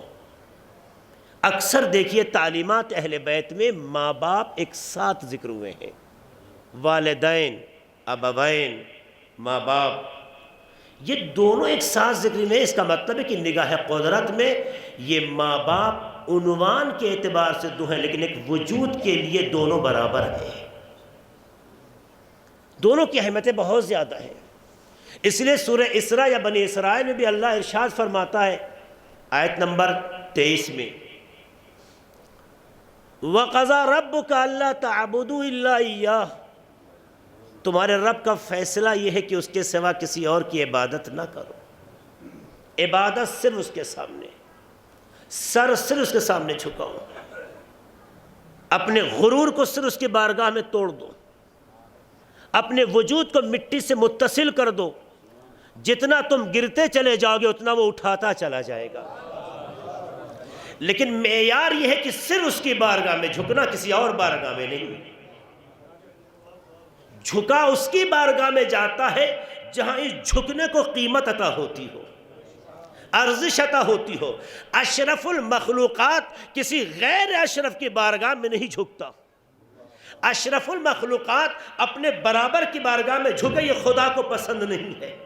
اکثر دیکھیے تعلیمات اہل بیت میں ماں باپ ایک ساتھ ذکر ہوئے ہیں، والدین، ابوین، ماں باپ، یہ دونوں ایک ساتھ ذکر میں۔ اس کا مطلب ہے کہ نگاہ قدرت میں یہ ماں باپ عنوان کے اعتبار سے 2 ہیں، لیکن ایک وجود کے لیے دونوں برابر ہیں، دونوں کی اہمیتیں بہت زیادہ ہیں۔ اس لیے سورہ اسراء یا بنی اسرائیل میں بھی اللہ ارشاد فرماتا ہے آیت نمبر 23 میں وَقَضَى رَبُّكَ أَلَّا تَعْبُدُوا إِلَّا إِيَّاهُ، تمہارے رب کا فیصلہ یہ ہے کہ اس کے سوا کسی اور کی عبادت نہ کرو، عبادت صرف اس کے سامنے، سر صرف اس کے سامنے جھکاؤ، اپنے غرور کو صرف اس کی بارگاہ میں توڑ دو، اپنے وجود کو مٹی سے متصل کر دو، جتنا تم گرتے چلے جاؤ گے اتنا وہ اٹھاتا چلا جائے گا۔ لیکن معیار یہ ہے کہ صرف اس کی بارگاہ میں جھکنا، کسی اور بارگاہ میں نہیں۔ جھکا اس کی بارگاہ میں جاتا ہے جہاں اس جھکنے کو قیمت عطا ہوتی ہو، ارزش عطا ہوتی ہو۔ اشرف المخلوقات کسی غیر اشرف کی بارگاہ میں نہیں جھکتا۔ اشرف المخلوقات اپنے برابر کی بارگاہ میں جھکے یہ خدا کو پسند نہیں ہے،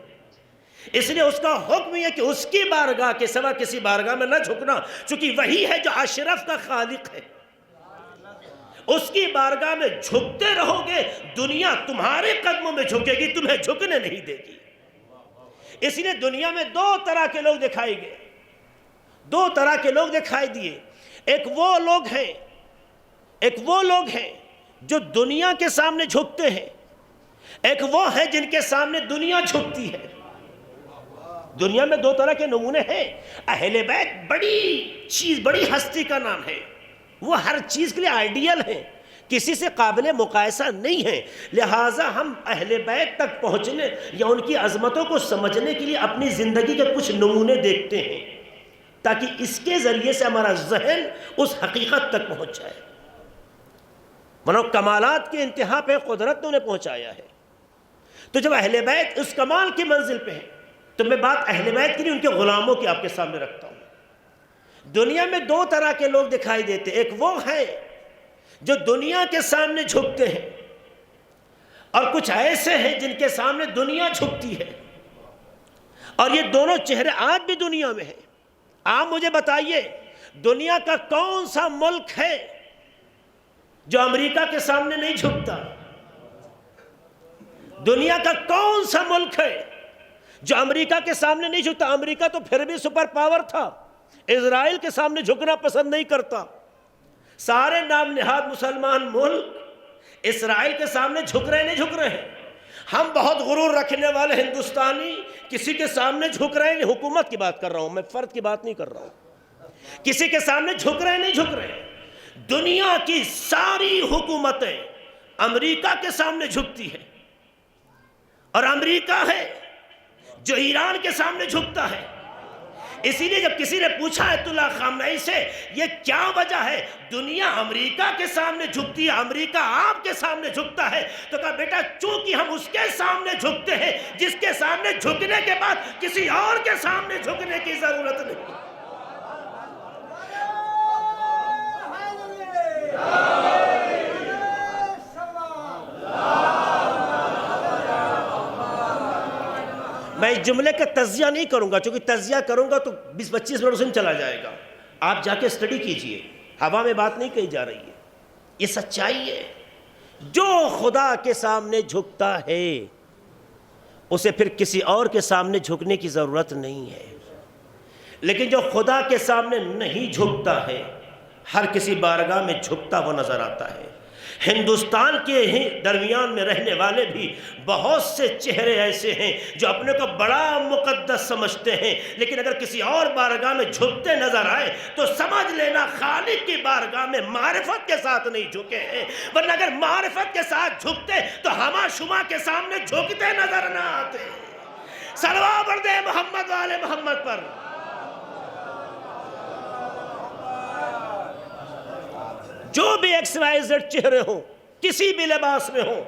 اس لیے اس کا حکم یہ کہ اس کی بارگاہ کے سوا کسی بارگاہ میں نہ جھکنا، چونکہ وہی ہے جو اشرف کا خالق ہے۔ اس کی بارگاہ میں جھکتے رہو گے، دنیا تمہارے قدموں میں جھکے گی، تمہیں جھکنے نہیں دے گی۔ اس لیے دنیا میں 2 طرح کے لوگ دکھائی گئے، 2 طرح کے لوگ دکھائی دیے۔ ایک وہ لوگ ہیں جو دنیا کے سامنے جھکتے ہیں، ایک وہ ہیں جن کے سامنے دنیا جھکتی ہے۔ دنیا میں 2 طرح کے نمونے ہیں۔ اہل بیت بڑی ہستی کا نام ہے، وہ ہر چیز کے لیے آئیڈیل ہیں، کسی سے قابل مقایسہ نہیں ہے، لہٰذا ہم اہل بیت تک پہنچنے یا ان کی عظمتوں کو سمجھنے کے لیے اپنی زندگی کے کچھ نمونے دیکھتے ہیں تاکہ اس کے ذریعے سے ہمارا ذہن اس حقیقت تک پہنچ جائے۔ منو کمالات کے انتہا پہ قدرت نے انہیں پہنچایا ہے۔ تو جب اہل بیت اس کمال کی منزل پہ ہے تو میں بات اہل بیت کی نہیں، ان کے غلاموں کی آپ کے سامنے رکھتا ہوں۔ دنیا میں دو طرح کے لوگ دکھائی دیتے، ایک وہ ہیں جو دنیا کے سامنے جھکتے ہیں، اور کچھ ایسے ہیں جن کے سامنے دنیا جھکتی ہے، اور یہ دونوں چہرے آج بھی دنیا میں ہیں۔ آپ مجھے بتائیے دنیا کا کون سا ملک ہے جو امریکہ کے سامنے نہیں جھکتا؟ دنیا کا کون سا ملک ہے جو امریکہ کے سامنے نہیں جھکتا؟ امریکہ تو پھر بھی سپر پاور تھا، اسرائیل کے سامنے جھکنا پسند نہیں کرتا۔ سارے نام نہاد مسلمان ملک اسرائیل کے سامنے جھک رہے نہیں جھک رہے ہیں؟ ہم بہت غرور رکھنے والے ہندوستانی کسی کے سامنے جھک رہے ہیں، حکومت کی بات کر رہا ہوں میں، فرد کی بات نہیں کر رہا ہوں، کسی کے سامنے جھک رہے نہیں جھک رہے؟ دنیا کی ساری حکومتیں امریکہ کے سامنے جھکتی ہیں، اور امریکہ ہے جو ایران کے سامنے جھکتا ہے۔ اسی لیے جب کسی نے پوچھا آیت اللہ خامنئی سے یہ کیا وجہ ہے دنیا امریکہ کے سامنے جھکتی ہے، امریکہ آپ کے سامنے جھکتا ہے، تو کہا بیٹا چونکہ ہم اس کے سامنے جھکتے ہیں جس کے سامنے جھکنے کے بعد کسی اور کے سامنے جھکنے کی ضرورت نہیں۔ میں اس جملے کا تجزیہ نہیں کروں گا، چونکہ تجزیہ کروں گا تو 20-25 منٹ اس میں چلا جائے گا، آپ جا کے اسٹڈی کیجئے، ہوا میں بات نہیں کہی جا رہی ہے، یہ سچائی ہے۔ جو خدا کے سامنے جھکتا ہے اسے پھر کسی اور کے سامنے جھکنے کی ضرورت نہیں ہے، لیکن جو خدا کے سامنے نہیں جھکتا ہے ہر کسی بارگاہ میں جھکتا وہ نظر آتا ہے۔ ہندوستان کے ہی درمیان میں رہنے والے بھی بہت سے چہرے ایسے ہیں جو اپنے کو بڑا مقدس سمجھتے ہیں، لیکن اگر کسی اور بارگاہ میں جھکتے نظر آئے تو سمجھ لینا خالق کی بارگاہ میں معرفت کے ساتھ نہیں جھکے ہیں، ورنہ اگر معرفت کے ساتھ جھکتے تو ہما شما کے سامنے جھکتے نظر نہ آتے۔ صلوات پڑھ دے محمد والے محمد پر۔ جو بھی ایکس وائی زیڈ چہرے ہوں، کسی بھی لباس میں ہوں،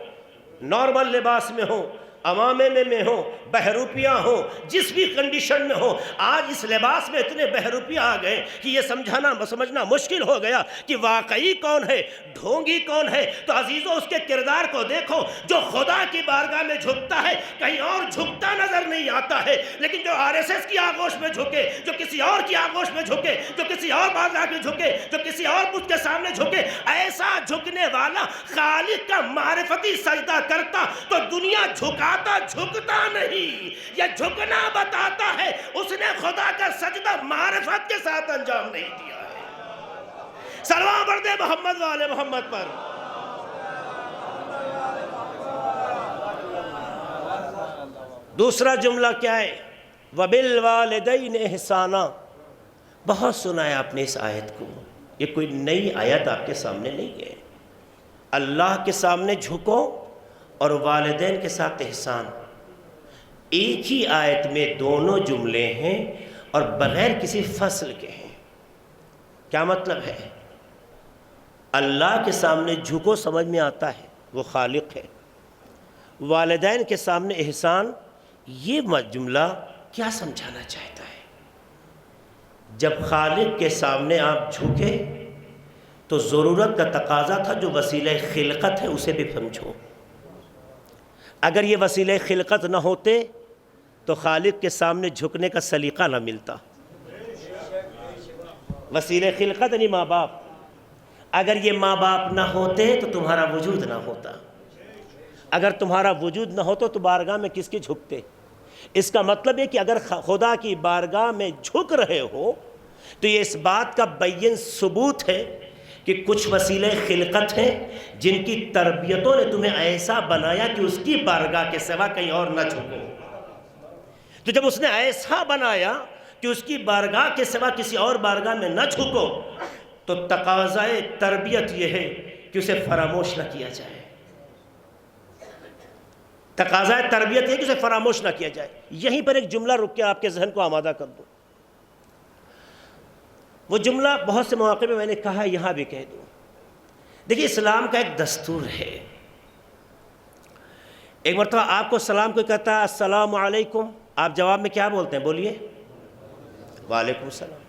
نارمل لباس میں ہوں، عوامے میں ہوں، بہروپیہ ہوں، جس بھی کنڈیشن میں ہوں، آج اس لباس میں اتنے بہروپیہ آ گئے کہ یہ سمجھنا مشکل ہو گیا کہ واقعی کون ہے، ڈھونگی کون ہے۔ تو عزیزو اس کے کردار کو دیکھو، جو خدا کی بارگاہ میں جھکتا ہے کہیں اور جھکتا نظر نہیں آتا ہے، لیکن جو آر ایس ایس کی آغوش میں جھکے، جو کسی اور کی آغوش میں جھکے، جو کسی اور بارگاہ میں جھکے، جو کسی اور بت کے سامنے جھکے، ایسا جھکنے والا خالق کا معرفتی سجدہ کرتا تو دنیا جھکتا نہیں، یہ جھکنا بتاتا ہے اس نے خدا کا سجدہ معرفت کے ساتھ انجام نہیں دیا ہے۔ صلوات پڑھ دے محمد والے محمد پر۔ دوسرا جملہ کیا ہے؟ وَبِالْوَالِدَيْنِ احسانا۔ بہت سنا ہے آپ نے اس آیت کو، یہ کوئی نئی آیت آپ کے سامنے نہیں ہے۔ اللہ کے سامنے جھکو اور والدین کے ساتھ احسان، ایک ہی آیت میں دونوں جملے ہیں اور بغیر کسی فصل کے ہیں۔ کیا مطلب ہے؟ اللہ کے سامنے جھکو سمجھ میں آتا ہے، وہ خالق ہے۔ والدین کے سامنے احسان، یہ جملہ کیا سمجھانا چاہتا ہے؟ جب خالق کے سامنے آپ جھکے تو ضرورت کا تقاضا تھا جو وسیلہ خلقت ہے اسے بھی سمجھو۔ اگر یہ وسیلہ خلقت نہ ہوتے تو خالق کے سامنے جھکنے کا سلیقہ نہ ملتا۔ وسیلہ خلقت نہیں ماں باپ، اگر یہ ماں باپ نہ ہوتے تو تمہارا وجود نہ ہوتا، اگر تمہارا وجود نہ ہوتا تو بارگاہ میں کس کے جھکتے؟ اس کا مطلب ہے کہ اگر خدا کی بارگاہ میں جھک رہے ہو تو یہ اس بات کا بین ثبوت ہے کہ کچھ وسیلے خلقت ہیں جن کی تربیتوں نے تمہیں ایسا بنایا کہ اس کی بارگاہ کے سوا کہیں اور نہ جھکو۔ تو جب اس نے ایسا بنایا کہ اس کی بارگاہ کے سوا کسی اور بارگاہ میں نہ جھکو تو تقاضائے تربیت یہ ہے کہ اسے فراموش نہ کیا جائے۔ تقاضائے تربیت یہ کہ اسے فراموش نہ کیا جائے۔ یہیں پر ایک جملہ رک کے آپ کے ذہن کو آمادہ کر دوں۔ وہ جملہ بہت سے مواقع میں نے کہا، یہاں بھی کہہ دوں۔ دیکھیے اسلام کا ایک دستور ہے، ایک مرتبہ آپ کو سلام کوئی کہتا ہے السلام علیکم، آپ جواب میں کیا بولتے ہیں؟ بولیے وعلیکم السلام۔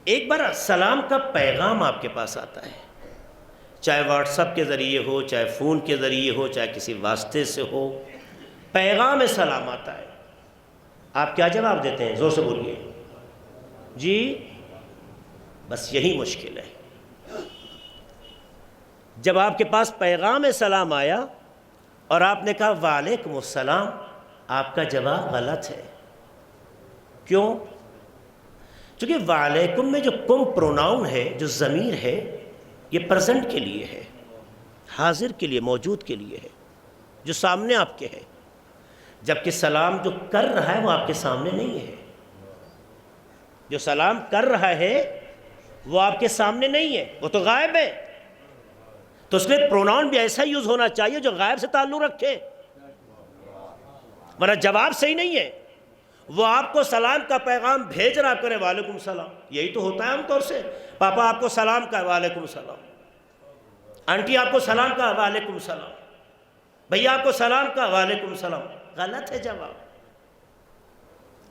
ایک بار سلام کا پیغام آپ کے پاس آتا ہے، چاہے واٹس ایپ کے ذریعے ہو، چاہے فون کے ذریعے ہو، چاہے کسی واسطے سے ہو، پیغام سلام آتا ہے، آپ کیا جواب دیتے ہیں؟ زور سے بولیے جی۔ بس یہی مشکل ہے، جب آپ کے پاس پیغام سلام آیا اور آپ نے کہا وعلیکم السلام، آپ کا جواب غلط ہے۔ کیوں؟ چونکہ وعلیکم میں جو کم پروناؤن ہے، جو ضمیر ہے، یہ پریزنٹ کے لیے ہے، حاضر کے لیے، موجود کے لیے ہے، جو سامنے آپ کے ہے، جبکہ سلام جو کر رہا ہے وہ آپ کے سامنے نہیں ہے، جو سلام کر رہا ہے وہ آپ کے سامنے نہیں ہے، وہ تو غائب ہے، تو اس میں پروناؤن بھی ایسا یوز ہونا چاہیے جو غائب سے تعلق رکھے، ورنہ جواب صحیح نہیں ہے۔ وہ آپ کو سلام کا پیغام بھیج رہا، آپ کرے وعلیکم السلام، یہی تو ہوتا ہے عام طور سے، پاپا آپ کو سلام کا، وعلیکم السلام، آنٹی آپ کو سلام کا، وعلیکم السلام، بھیا آپ کو سلام کا، وعلیکم السلام، غلط ہے جواب۔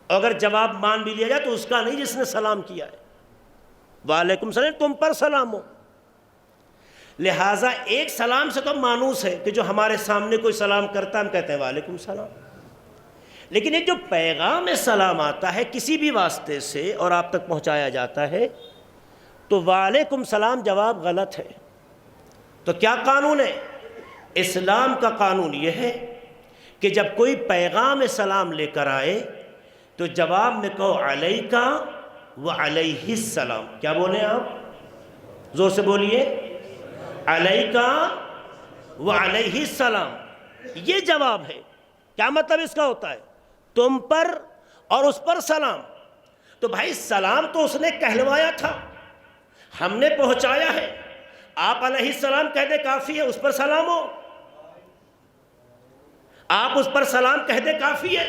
اگر جواب مان بھی لیا جائے تو اس کا نہیں جس نے سلام کیا ہے، وعلیکم السلام تم پر سلام ہو، لہٰذا ایک سلام سے تو مانوس ہے کہ جو ہمارے سامنے کوئی سلام کرتا ہے ہم کہتے ہیں وعلیکم السلام، لیکن ایک جو پیغام سلام آتا ہے کسی بھی واسطے سے اور آپ تک پہنچایا جاتا ہے تو وعلیکم السلام جواب غلط ہے۔ تو کیا قانون ہے؟ اسلام کا قانون یہ ہے کہ جب کوئی پیغام سلام لے کر آئے تو جواب میں کہو علیکہ وعلیہ السلام۔ کیا بولیں آپ؟ زور سے بولیے، علیکہ وعلیہ السلام، یہ جواب ہے۔ کیا مطلب اس کا ہوتا ہے؟ تم پر اور اس پر سلام۔ تو بھائی سلام تو اس نے کہلوایا تھا، ہم نے پہنچایا ہے، آپ علیہ السلام کہہ دے کافی ہے، اس پر سلام ہو، آپ اس پر سلام کہہ دے کافی ہے۔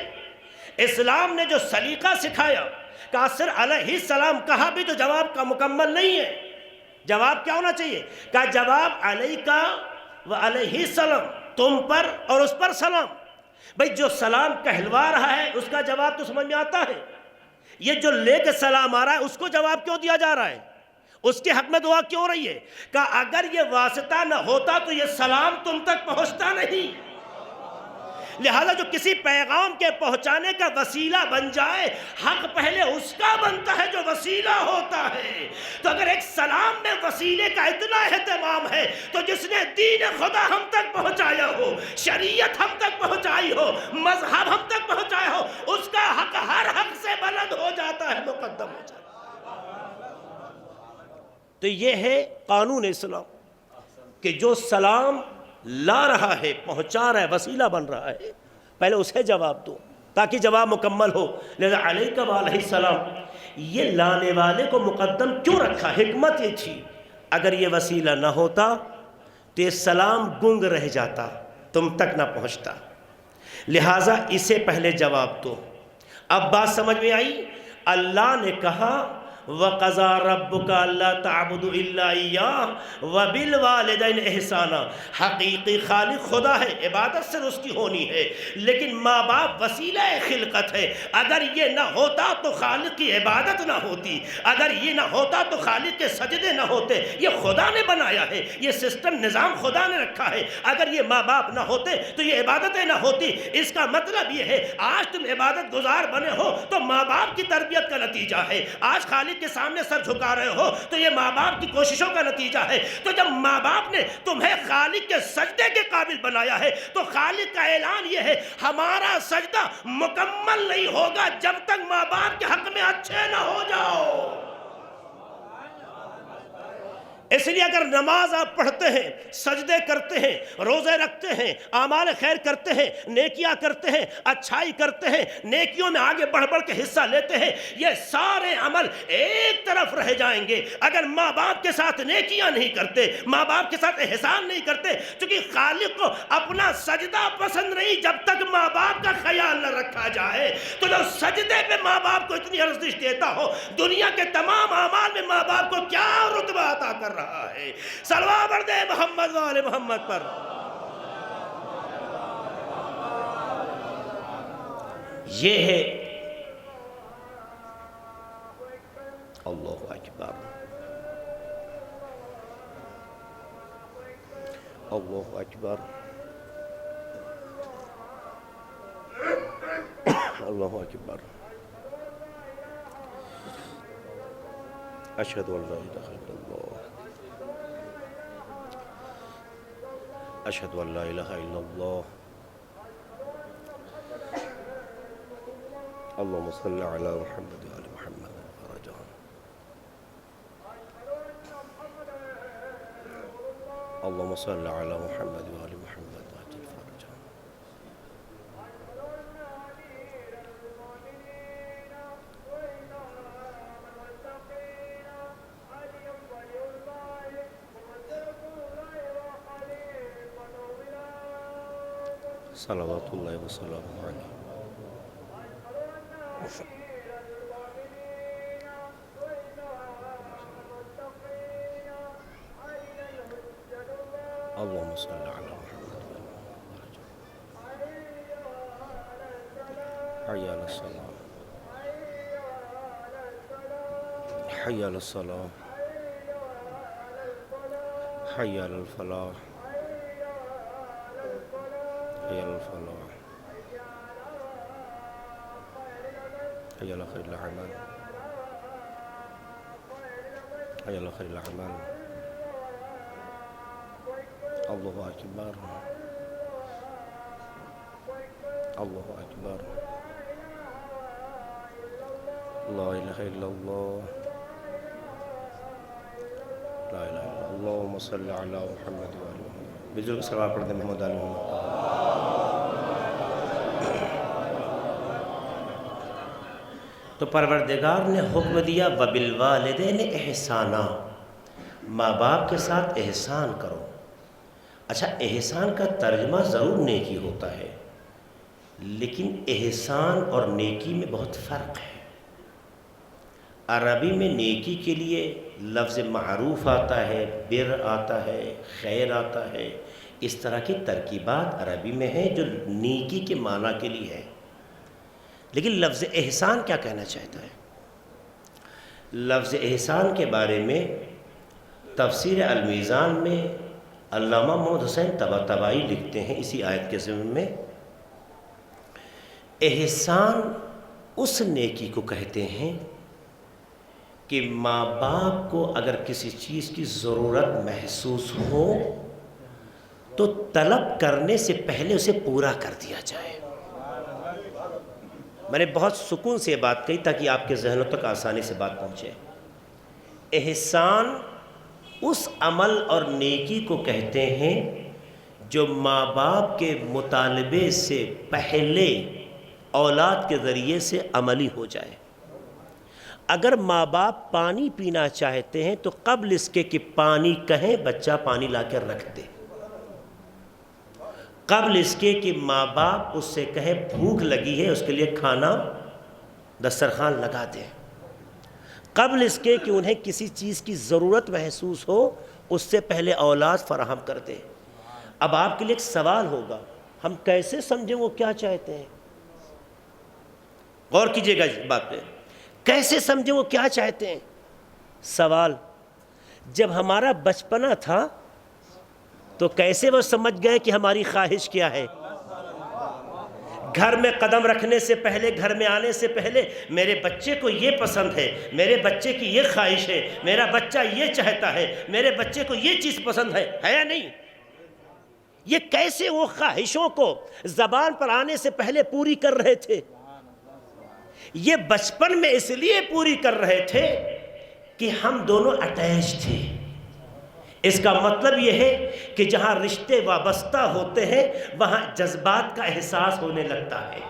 اسلام نے جو سلیقہ سکھایا کہ صرف علیہ السلام کہا بھی تو جواب کا مکمل نہیں ہے، جواب کیا ہونا چاہیے؟ کہ جواب علیکہ وعلیہ السلام، تم پر اور اس پر سلام۔ بھئی جو سلام کہلوا رہا ہے اس کا جواب تو سمجھ میں آتا ہے، یہ جو لے کے سلام آ رہا ہے اس کو جواب کیوں دیا جا رہا ہے؟ اس کے حق میں دعا کیوں ہو رہی ہے؟ کہ اگر یہ واسطہ نہ ہوتا تو یہ سلام تم تک پہنچتا نہیں، لہذا جو کسی پیغام کے پہنچانے کا وسیلہ بن جائے حق پہلے اس کا بنتا ہے جو وسیلہ ہوتا ہے۔ تو اگر ایک سلام میں وسیلے کا اتنا اہتمام ہے تو جس نے دین خدا ہم تک پہنچایا ہو، شریعت ہم تک پہنچائی ہو، مذہب ہم تک پہنچایا ہو، اس کا حق ہر حق سے بلند ہو جاتا ہے، مقدم ہو جاتا ہے۔ تو یہ ہے قانون اسلام کہ جو سلام لا رہا ہے، پہنچا رہا ہے، وسیلہ بن رہا ہے، پہلے اسے جواب دو تاکہ جواب مکمل ہو۔ لہذا علیکہ وعلیہ السلام، یہ لانے والے کو مقدم کیوں رکھا؟ حکمت یہ تھی اگر یہ وسیلہ نہ ہوتا تو یہ سلام گنگ رہ جاتا، تم تک نہ پہنچتا، لہٰذا اسے پہلے جواب دو۔ اب بات سمجھ میں آئی؟ اللہ نے کہا وَقَضَى رَبُّكَ أَلَّا تَعْبُدُوا إِلَّا إِيَّاهُ وَبِالْوَالِدَيْنِ إِحْسَانًا۔ حقیقی خالق خدا ہے، عبادت سے اس کی ہونی ہے، لیکن ماں باپ وسیلہ خلقت ہے۔ اگر یہ نہ ہوتا تو خالق کی عبادت نہ ہوتی، اگر یہ نہ ہوتا تو خالق کے سجدے نہ ہوتے، یہ خدا نے بنایا ہے، یہ سسٹم نظام خدا نے رکھا ہے۔ اگر یہ ماں باپ نہ ہوتے تو یہ عبادتیں نہ ہوتی۔ اس کا مطلب یہ ہے آج تم عبادت گزار بنے ہو تو ماں باپ کی تربیت کا نتیجہ ہے، آج خالق کے سامنے سر جھکا رہے ہو تو یہ ماں باپ کی کوششوں کا نتیجہ ہے۔ تو جب ماں باپ نے تمہیں خالق کے سجدے کے قابل بنایا ہے تو خالق کا اعلان یہ ہے ہمارا سجدہ مکمل نہیں ہوگا جب تک ماں باپ کے حق میں اچھے نہ ہو جاؤ۔ اس لیے اگر نماز آپ پڑھتے ہیں، سجدے کرتے ہیں، روزے رکھتے ہیں، اعمال خیر کرتے ہیں، نیکیاں کرتے ہیں، اچھائی کرتے ہیں، نیکیوں میں آگے بڑھ بڑھ کے حصہ لیتے ہیں، یہ سارے عمل ایک طرف رہ جائیں گے اگر ماں باپ کے ساتھ نیکیاں نہیں کرتے، ماں باپ کے ساتھ احسان نہیں کرتے، کیونکہ خالق کو اپنا سجدہ پسند نہیں جب تک ماں باپ کا خیال نہ رکھا جائے۔ تو جو سجدے پہ ماں باپ کو اتنی ارزش دیتا ہو، دنیا کے تمام اعمال میں ماں باپ کو کیا رتبہ عطا کر رہا ہے؟ صلوات پڑھ دے محمد و آل محمد پر۔ یہ ہے اللہ اکبر اللہ اکبر اللہ اکبر اشہد ان لا الہ الا اللہ اشہد ان لا الہ الا اللہ اللہم صلی علی محمد و آل محمد فرجان اللہم صلی علی محمد و آل محمد عجل فرجان صلوات اللہ وسلم علیہ اللہم صلی علی محمد حی علی الصلاة حی علی الصلاة حی علی الفلاح حی علی الفلاح حی علی خیر الاعمال حی علی خیر الاعمال اللہ اکبر اللہ اکبر لا الہ الا اللہ لا الہ الا اللہ اللہم صلی علی محمد و آل محمد بزرگ صلوات پڑھ دیں محمد علیہ محمد تو پروردگار نے حکم دیا وَبِالْوَالِدَيْنِ احسانا ماں باپ کے ساتھ احسان کرو اچھا احسان کا ترجمہ ضرور نیکی ہوتا ہے لیکن احسان اور نیکی میں بہت فرق ہے عربی میں نیکی کے لیے لفظ معروف آتا ہے بر آتا ہے خیر آتا ہے اس طرح کی ترکیبات عربی میں ہیں جو نیکی کے معنی کے لیے ہے لیکن لفظ احسان کیا کہنا چاہتا ہے لفظ احسان کے بارے میں تفسیر المیزان میں علامہ محمد حسین طباطبائی لکھتے ہیں اسی آیت کے ضمن میں احسان اس نیکی کو کہتے ہیں کہ ماں باپ کو اگر کسی چیز کی ضرورت محسوس ہو تو طلب کرنے سے پہلے اسے پورا کر دیا جائے میں نے بہت سکون سے بات کہی تاکہ آپ کے ذہنوں تک آسانی سے بات پہنچے احسان اس عمل اور نیکی کو کہتے ہیں جو ماں باپ کے مطالبے سے پہلے اولاد کے ذریعے سے عملی ہو جائے اگر ماں باپ پانی پینا چاہتے ہیں تو قبل اس کے کہ پانی کہیں بچہ پانی لا کر رکھ دے قبل اس کے کہ ماں باپ اس سے کہے بھوک لگی ہے اس کے لیے کھانا دسترخوان لگا دے قبل اس کے کہ انہیں کسی چیز کی ضرورت محسوس ہو اس سے پہلے اولاد فراہم کر دے اب آپ کے لیے ایک سوال ہوگا ہم کیسے سمجھیں وہ کیا چاہتے ہیں غور کیجئے گا اس بات پہ کیسے سمجھیں وہ کیا چاہتے ہیں سوال جب ہمارا بچپنا تھا تو کیسے وہ سمجھ گئے کہ ہماری خواہش کیا ہے گھر میں قدم رکھنے سے پہلے گھر میں آنے سے پہلے میرے بچے کو یہ پسند ہے میرے بچے کی یہ خواہش ہے میرا بچہ یہ چاہتا ہے میرے بچے کو یہ چیز پسند ہے یا نہیں یہ کیسے وہ خواہشوں کو زبان پر آنے سے پہلے پوری کر رہے تھے یہ بچپن میں اس لیے پوری کر رہے تھے کہ ہم دونوں اٹیچ تھے اس کا مطلب یہ ہے کہ جہاں رشتے وابستہ ہوتے ہیں وہاں جذبات کا احساس ہونے لگتا ہے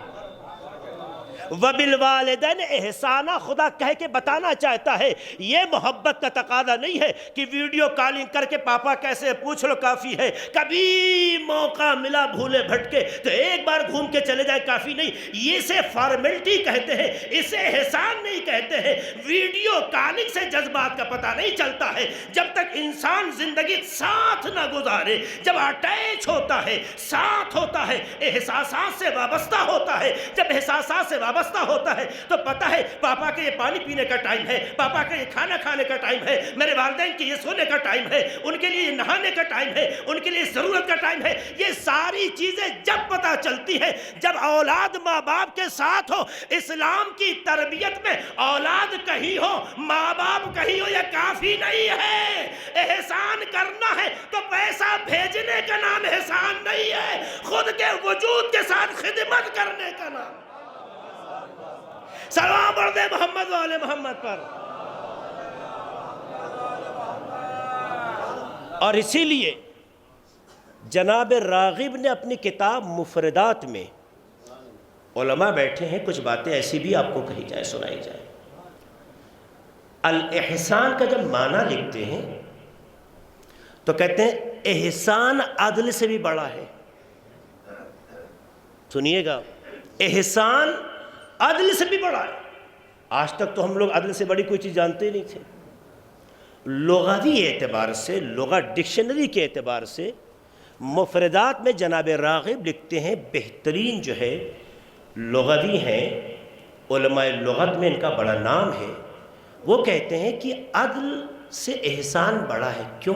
وَبِالْوَالِدَيْنِ احسانہ خدا کہہ کے بتانا چاہتا ہے یہ محبت کا تقاضا نہیں ہے کہ ویڈیو کالنگ کر کے پاپا کیسے پوچھ لو کافی ہے کبھی موقع ملا بھولے بھٹکے تو ایک بار گھوم کے چلے جائے کافی نہیں یہ سے فارمیلٹی کہتے ہیں اسے احسان نہیں کہتے ہیں ویڈیو کالنگ سے جذبات کا پتہ نہیں چلتا ہے جب تک انسان زندگی ساتھ نہ گزارے جب اٹیچ ہوتا ہے ساتھ ہوتا ہے احساسات سے وابستہ ہوتا ہے جب احساسات سے وابستہ ہوتا ہے تو پتہ ہے پاپا کے یہ پانی پینے کا ٹائم ہے، پاپا کا یہ کھانا کھانے کا ٹائم ہے، میرے والدین کے یہ سونے کا ٹائم ہے، ان کے لیے یہ نہانے کا ٹائم ہے، ان کے لیے ضرورت کا ٹائم ہے۔ یہ ساری چیزیں جب پتہ چلتی ہے جب اولاد ماں باپ کے ساتھ ہو۔ اسلام کی تربیت میں اولاد کہیں ہو ماں باپ کہیں ہو یہ کافی نہیں ہے۔ احسان کرنا ہے تو پیسہ بھیجنے کا نام احسان نہیں ہے، خود کے وجود کے ساتھ خدمت کرنے کا نام۔ سلام پڑھ دے محمد و آل محمد پر۔ اور اسی لیے جناب راغب نے اپنی کتاب مفردات میں، علماء بیٹھے ہیں، کچھ باتیں ایسی بھی آپ کو کہی جائے، سنائی جائے۔ الاحسان کا جب معنی لکھتے ہیں تو کہتے ہیں احسان عدل سے بھی بڑا ہے۔ سنیے گا، احسان عدل سے بھی بڑا ہے۔ آج تک تو ہم لوگ عدل سے بڑی کوئی چیز جانتے نہیں تھے۔ لغوی اعتبار سے، لغت ڈکشنری کے اعتبار سے مفردات میں جناب راغب لکھتے ہیں بہترین جو ہے لغوی ہیں، علماء لغت میں ان کا بڑا نام ہے۔ وہ کہتے ہیں کہ عدل سے احسان بڑا ہے۔ کیوں؟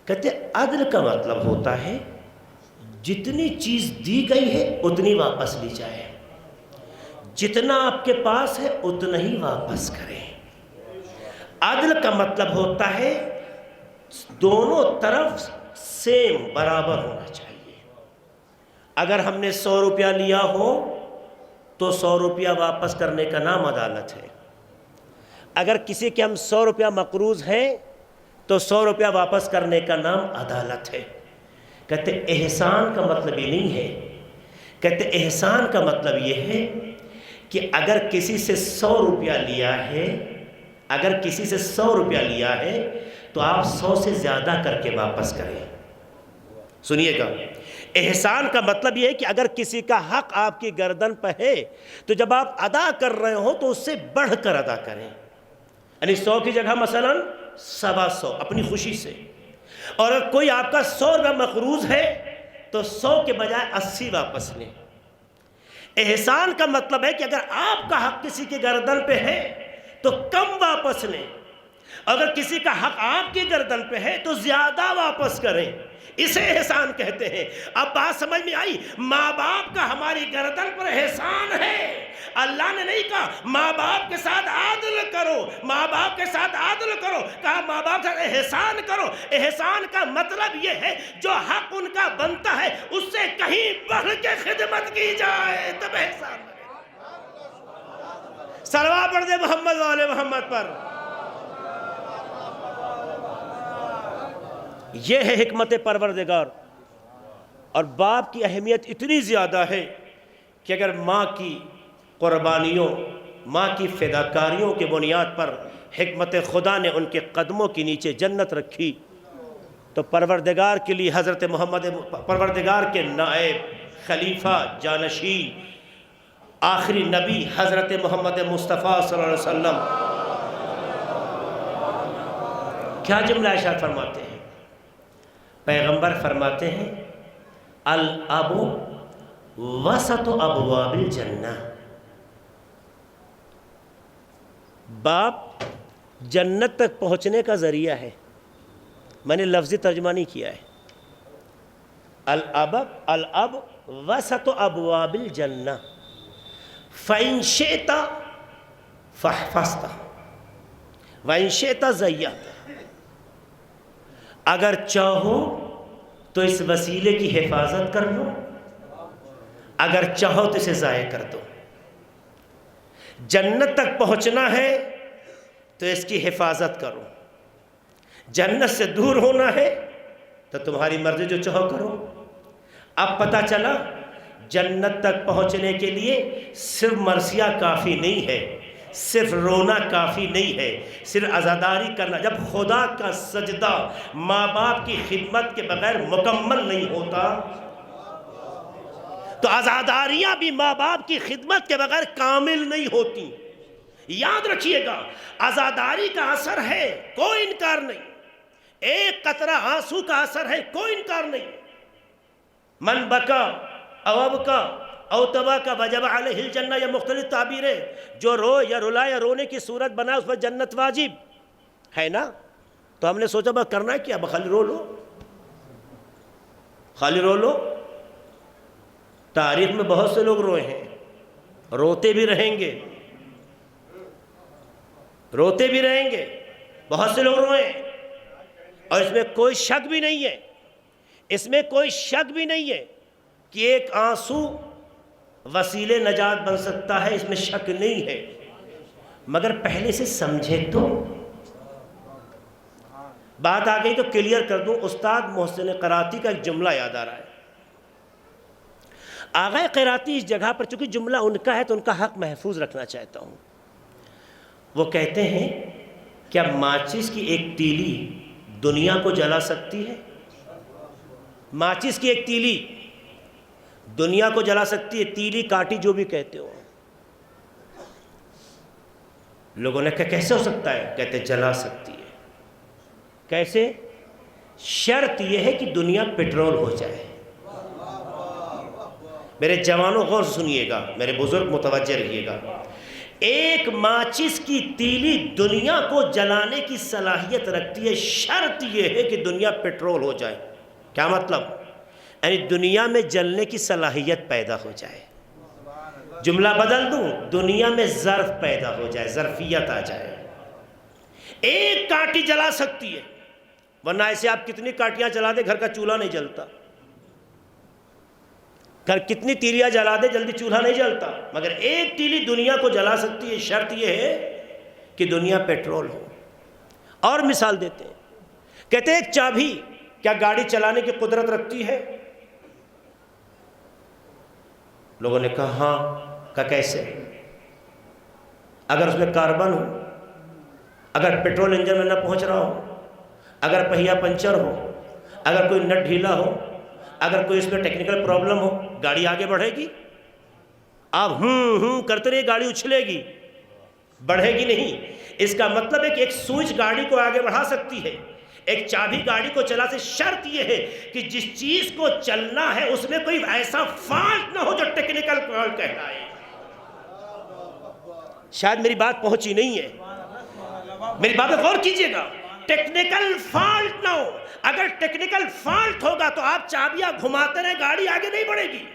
کہتے ہیں عدل کا مطلب ہوتا ہے جتنی چیز دی گئی ہے اتنی واپس لی جائے، جتنا آپ کے پاس ہے اتنا ہی واپس کریں۔ عدل کا مطلب ہوتا ہے دونوں طرف سیم برابر ہونا چاہیے۔ اگر ہم نے 100 روپیہ لیا ہو تو 100 روپیہ واپس کرنے کا نام عدالت ہے۔ اگر کسی کے ہم 100 روپیہ مقروض ہیں تو 100 روپیہ واپس کرنے کا نام عدالت ہے۔ کہتے احسان کا مطلب یہ نہیں ہے، کہتے احسان کا مطلب یہ ہے کہ اگر کسی سے 100 روپیہ لیا ہے، اگر کسی سے 100 روپیہ لیا ہے تو آپ 100 سے زیادہ کر کے واپس کریں۔ سنیے گا، احسان کا مطلب یہ ہے کہ اگر کسی کا حق آپ کی گردن پہ ہے تو جب آپ ادا کر رہے ہو تو اس سے بڑھ کر ادا کریں۔ یعنی 100 کی جگہ مثلا 125 اپنی خوشی سے، اور اگر کوئی آپ کا 100 روپیہ مقروض ہے تو 100 کے بجائے 80 واپس لیں۔ احسان کا مطلب ہے کہ اگر آپ کا حق کسی کے گردن پہ ہے تو کم واپس لیں، اگر کسی کا حق آپ کی گردن پہ ہے تو زیادہ واپس کریں۔ اسے احسان کہتے ہیں۔ اب بات سمجھ میں آئی؟ ماں باپ کا ہماری گردن پر احسان ہے۔ اللہ نے نہیں کہا ماں باپ کے ساتھ عدل کرو، ماں باپ کے ساتھ عدل کرو، کہا ماں باپ کے ساتھ احسان کرو۔ احسان کا مطلب یہ ہے جو حق ان کا بنتا ہے اس سے کہیں بڑھ کے خدمت کی جائے تب احسان ہے۔ صلوات پڑھ دے محمد و آل محمد پر۔ یہ ہے حکمت پروردگار۔ اور باپ کی اہمیت اتنی زیادہ ہے کہ اگر ماں کی قربانیوں، ماں کی فداکاریوں کے بنیاد پر حکمت خدا نے ان کے قدموں کے نیچے جنت رکھی تو پروردگار کے لیے حضرت محمد، پروردگار کے نائب، خلیفہ، جانشین، آخری نبی حضرت محمد مصطفیٰ صلی اللہ علیہ وسلم کیا جملہ ارشاد فرماتے ہیں؟ پیغمبر فرماتے ہیں الاب وسط ابواب الجنہ، باپ جنت تک پہنچنے کا ذریعہ ہے۔ میں نے لفظی ترجمہ نہیں کیا ہے۔ الاب وسط ابواب الجنہ فإن شئت فاحفظت وإن شئت ضيعت، اگر چاہو تو اس وسیلے کی حفاظت کر لو، اگر چاہو تو اسے ضائع کر دو۔ جنت تک پہنچنا ہے تو اس کی حفاظت کرو، جنت سے دور ہونا ہے تو تمہاری مرضی جو چاہو کرو۔ اب پتہ چلا جنت تک پہنچنے کے لیے صرف مرثیہ کافی نہیں ہے، صرف رونا کافی نہیں ہے، صرف عزاداری کرنا۔ جب خدا کا سجدہ ماں باپ کی خدمت کے بغیر مکمل نہیں ہوتا تو عزاداریاں بھی ماں باپ کی خدمت کے بغیر کامل نہیں ہوتی۔ یاد رکھیے گا، عزاداری کا اثر ہے، کوئی انکار نہیں، ایک قطرہ آنسو کا اثر ہے، کوئی انکار نہیں۔ من بکا او ابکا او تبا کا وجب علیہ الجنہ، یا مختلف تعبیریں، جو رو یا رلا یا رونے کی صورت بنا اس پر جنت واجب ہے نا. تو ہم نے سوچا بس کرنا کیا، خالی رو لو، خالی رو لو. تاریخ میں بہت سے لوگ روئے ہیں، روتے بھی رہیں گے، روتے بھی رہیں گے، بہت سے لوگ روئے ہیں. اور اس میں کوئی شک بھی نہیں ہے، اس میں کوئی شک بھی نہیں ہے کہ ایک آنسو وسیلے نجات بن سکتا ہے، اس میں شک نہیں ہے. مگر پہلے سے سمجھے تو بات آ گئی تو کلیئر کر دوں. استاد محسن قراتی کا ایک جملہ یاد آ رہا ہے. آغا قراتی اس جگہ پر، چونکہ جملہ ان کا ہے تو ان کا حق محفوظ رکھنا چاہتا ہوں. وہ کہتے ہیں کیا ماچس کی ایک تیلی دنیا کو جلا سکتی ہے؟ ماچس کی ایک تیلی دنیا کو جلا سکتی ہے؟ تیلی کاٹی جو بھی کہتے ہو. لوگوں نے کہا کیسے ہو سکتا ہے؟ کہتے جلا سکتی ہے. کیسے؟ شرط یہ ہے کہ دنیا پیٹرول ہو جائے. میرے جوانوں غور سنیے گا، میرے بزرگ متوجہ رہیے گا. ایک ماچس کی تیلی دنیا کو جلانے کی صلاحیت رکھتی ہے، شرط یہ ہے کہ دنیا پیٹرول ہو جائے. کیا مطلب؟ یعنی دنیا میں جلنے کی صلاحیت پیدا ہو جائے. جملہ بدل دوں، دنیا میں ظرف پیدا ہو جائے، ظرفیت آ جائے. ایک کانٹی جلا سکتی ہے، ورنہ ایسے آپ کتنی کانٹیاں جلا دے گھر کا چولہا نہیں جلتا. گھر کتنی تیلیاں جلا دے جلدی چولہا نہیں جلتا. مگر ایک تیلی دنیا کو جلا سکتی ہے، شرط یہ ہے کہ دنیا پیٹرول ہو. اور مثال دیتے ہیں، کہتے ہیں ایک چابی کیا گاڑی چلانے کی قدرت رکھتی ہے؟ لوگوں نے کہا ہاں. کہا کیسے؟ اگر اس میں کاربن ہو، اگر پیٹرول انجن میں نہ پہنچ رہا ہو، اگر پہیہ پنچر ہو، اگر کوئی نٹ ڈھیلا ہو، اگر کوئی اس میں ٹیکنیکل پرابلم ہو، گاڑی آگے بڑھے گی؟ آپ کرتے رہیے، گاڑی اچھلے گی، بڑھے گی نہیں. اس کا مطلب ہے کہ ایک سوئچ گاڑی کو آگے بڑھا سکتی ہے، ایک چابی گاڑی کو چلا سے. شرط یہ ہے کہ جس چیز کو چلنا ہے اس میں کوئی ایسا فالٹ نہ ہو جو ٹیکنیکل فالٹ کہلائے. شاید میری بات پہنچی نہیں ہے، میری بات پہ غور کیجئے گا. ٹیکنیکل فالٹ نہ ہو. اگر ٹیکنیکل فالٹ ہوگا تو آپ چابیاں گھماتے رہے، گاڑی آگے نہیں بڑھے گی.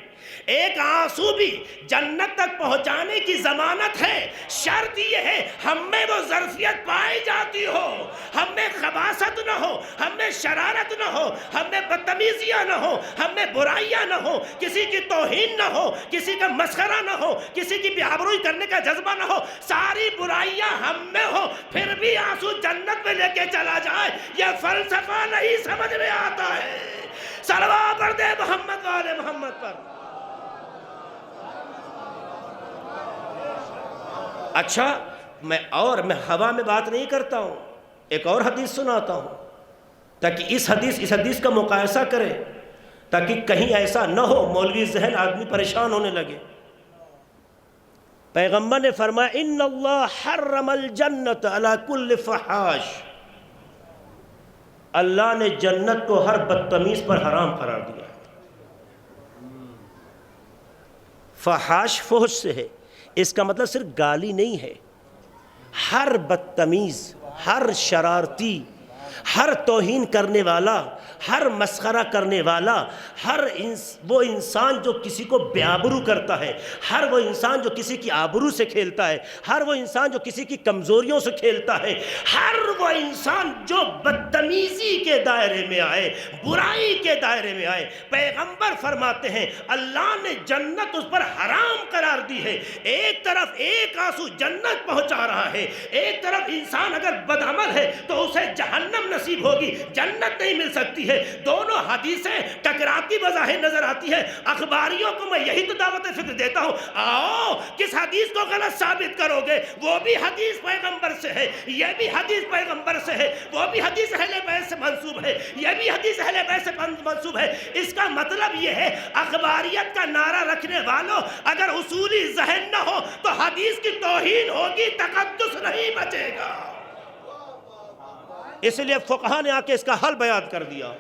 ایک آنسو بھی جنت تک پہنچانے کی ضمانت ہے. شرط یہ ہے ہم میں وہ ظرفیت پائی جاتی ہو، ہم میں خباثت نہ ہو، ہم میں شرارت نہ ہو، ہم میں بدتمیزیاں نہ ہو، ہم میں برائیاں نہ ہو، کسی کی توہین نہ ہو، کسی کا مسخرہ نہ ہو، کسی کی بے آبروئی کرنے کا جذبہ نہ ہو. ساری برائیاں ہم میں ہو، پھر بھی آنسو جنت میں لے کے چلا جائے. یہ فلسفہ نہیں سمجھ میں آتا ہے. صلوات پڑھ دے محمد والے محمد پر. اچھا میں ہوا میں بات نہیں کرتا ہوں، ایک اور حدیث سناتا ہوں تاکہ اس حدیث کا مقایسہ کرے، تاکہ کہیں ایسا نہ ہو مولوی ذہن آدمی پریشان ہونے لگے. پیغمبر نے فرمایا ان اللہ حرم الجنت علی کل فحاش. اللہ نے جنت کو ہر بدتمیز پر حرام قرار دیا. فحاش فحش سے ہے، اس کا مطلب صرف گالی نہیں ہے. ہر بدتمیز، ہر شرارتی، ہر توہین کرنے والا، ہر مسخرہ کرنے والا، وہ انسان جو کسی کو بے آبرو کرتا ہے، ہر وہ انسان جو کسی کی آبرو سے کھیلتا ہے، ہر وہ انسان جو کسی کی کمزوریوں سے کھیلتا ہے، ہر وہ انسان جو بدتمیزی کے دائرے میں آئے، برائی کے دائرے میں آئے، پیغمبر فرماتے ہیں اللہ نے جنت اس پر حرام قرار دی ہے. ایک طرف ایک آنسو جنت پہنچا رہا ہے، ایک طرف انسان اگر بدعمل ہے تو اسے جہنم نصیب ہوگی، جنت نہیں مل سکتی ہے. دونوں حدیثیں ٹکراتی بظاہر نظر آتی ہے. اخباریوں کو میں یہی تو دعوت فکر دیتا ہوں، آؤ کس حدیث کو غلط ثابت کرو گے؟ وہ بھی حدیث پیغمبر سے ہے، یہ بھی حدیث پیغمبر سے ہے، وہ بھی حدیث اہل بیت سے منسوب ہے، یہ بھی حدیث اہل بیت سے منسوب ہے. اس کا مطلب یہ ہے اخباریت کا نعرہ رکھنے والوں اگر اصولی ذہن نہ ہو تو حدیث کی توہین ہوگی، تقدس نہیں بچے گا. اس لیے فقہاء نے آ کے اس کا حل بیان کر دیا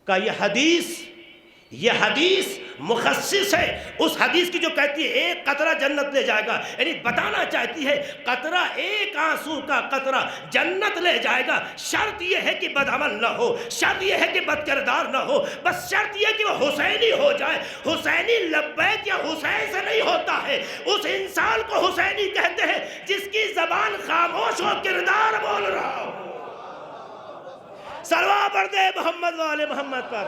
کہ یہ حدیث مخصص ہے اس حدیث کی جو کہتی ہے ایک قطرہ جنت لے جائے گا، یعنی بتانا چاہتی ہے قطرہ، ایک آنسو کا قطرہ جنت لے جائے گا۔ شرط یہ ہے کہ بدعمل نہ ہو، شرط یہ ہے کہ بد کردار نہ ہو، بس شرط یہ ہے کہ وہ حسینی ہو جائے۔ حسینی لبیک یا حسین سے نہیں ہوتا ہے، اس انسان کو حسینی کہتے ہیں جس کی زبان خاموش ہو، کردار بول رہا ہو۔ صلوات پڑھ دے محمد والے محمد پر۔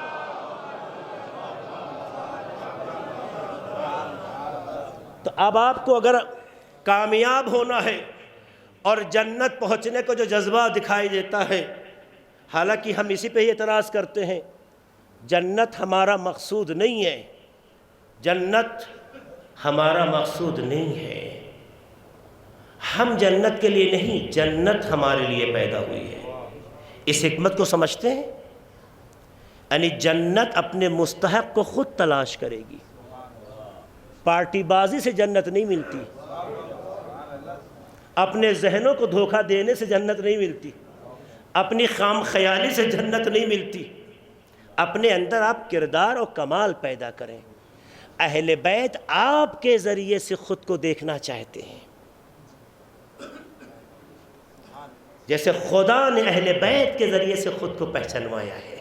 تو اب آپ کو اگر کامیاب ہونا ہے اور جنت پہنچنے کو جو جذبہ دکھائی دیتا ہے، حالانکہ ہم اسی پہ ہی اعتراض کرتے ہیں، جنت ہمارا مقصود نہیں ہے، جنت ہمارا مقصود نہیں ہے، ہم جنت کے لیے نہیں، جنت ہمارے لیے پیدا ہوئی ہے۔ اس حکمت کو سمجھتے ہیں؟ یعنی جنت اپنے مستحق کو خود تلاش کرے گی، پارٹی بازی سے جنت نہیں ملتی، اپنے ذہنوں کو دھوکہ دینے سے جنت نہیں ملتی، اپنی خام خیالی سے جنت نہیں ملتی۔ اپنے اندر آپ کردار اور کمال پیدا کریں۔ اہل بیت آپ کے ذریعے سے خود کو دیکھنا چاہتے ہیں، جیسے خدا نے اہل بیت کے ذریعے سے خود کو پہچانوایا ہے،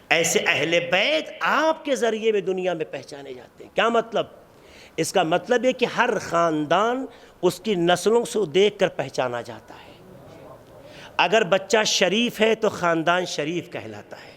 ایسے اہل بیت آپ کے ذریعے میں دنیا میں پہچانے جاتے ہیں۔ کیا مطلب؟ اس کا مطلب ہے کہ ہر خاندان اس کی نسلوں سے دیکھ کر پہچانا جاتا ہے۔ اگر بچہ شریف ہے تو خاندان شریف کہلاتا ہے،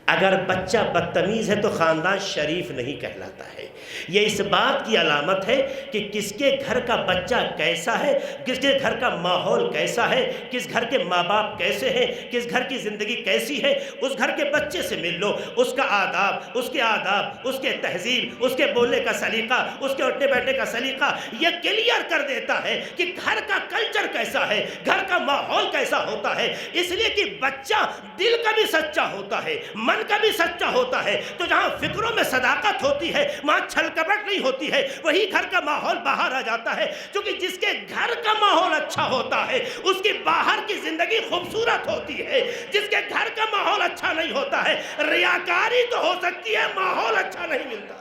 اگر بچہ بدتمیز ہے تو خاندان شریف نہیں کہلاتا ہے۔ یہ اس بات کی علامت ہے کہ کس کے گھر کا بچہ کیسا ہے، کس کے گھر کا ماحول کیسا ہے، کس گھر کے ماں باپ کیسے ہیں، کس گھر کی زندگی کیسی ہے۔ اس گھر کے بچے سے مل لو، اس کا آداب، اس کے آداب، اس کے تہذیب، اس کے بولنے کا سلیقہ، اس کے اٹھنے بیٹھنے کا سلیقہ یہ کلیئر کر دیتا ہے کہ گھر کا کلچر کیسا ہے، گھر کا ماحول کیسا ہوتا ہے۔ اس لیے کہ بچہ دل کا بھی سچا ہوتا ہے، من کا بھی سچا ہوتا ہے، تو جہاں فکروں میں صداقت ہوتی ہے وہاں چھل کپٹ نہیں ہوتی ہے، وہی گھر کا ماحول باہر آ جاتا ہے۔ کیونکہ جس کے گھر کا ماحول اچھا ہوتا ہے اس کی باہر کی زندگی خوبصورت ہوتی ہے، جس کے گھر کا ماحول اچھا نہیں ہوتا ہے ریاکاری تو ہو سکتی ہے، ماحول اچھا نہیں ملتا۔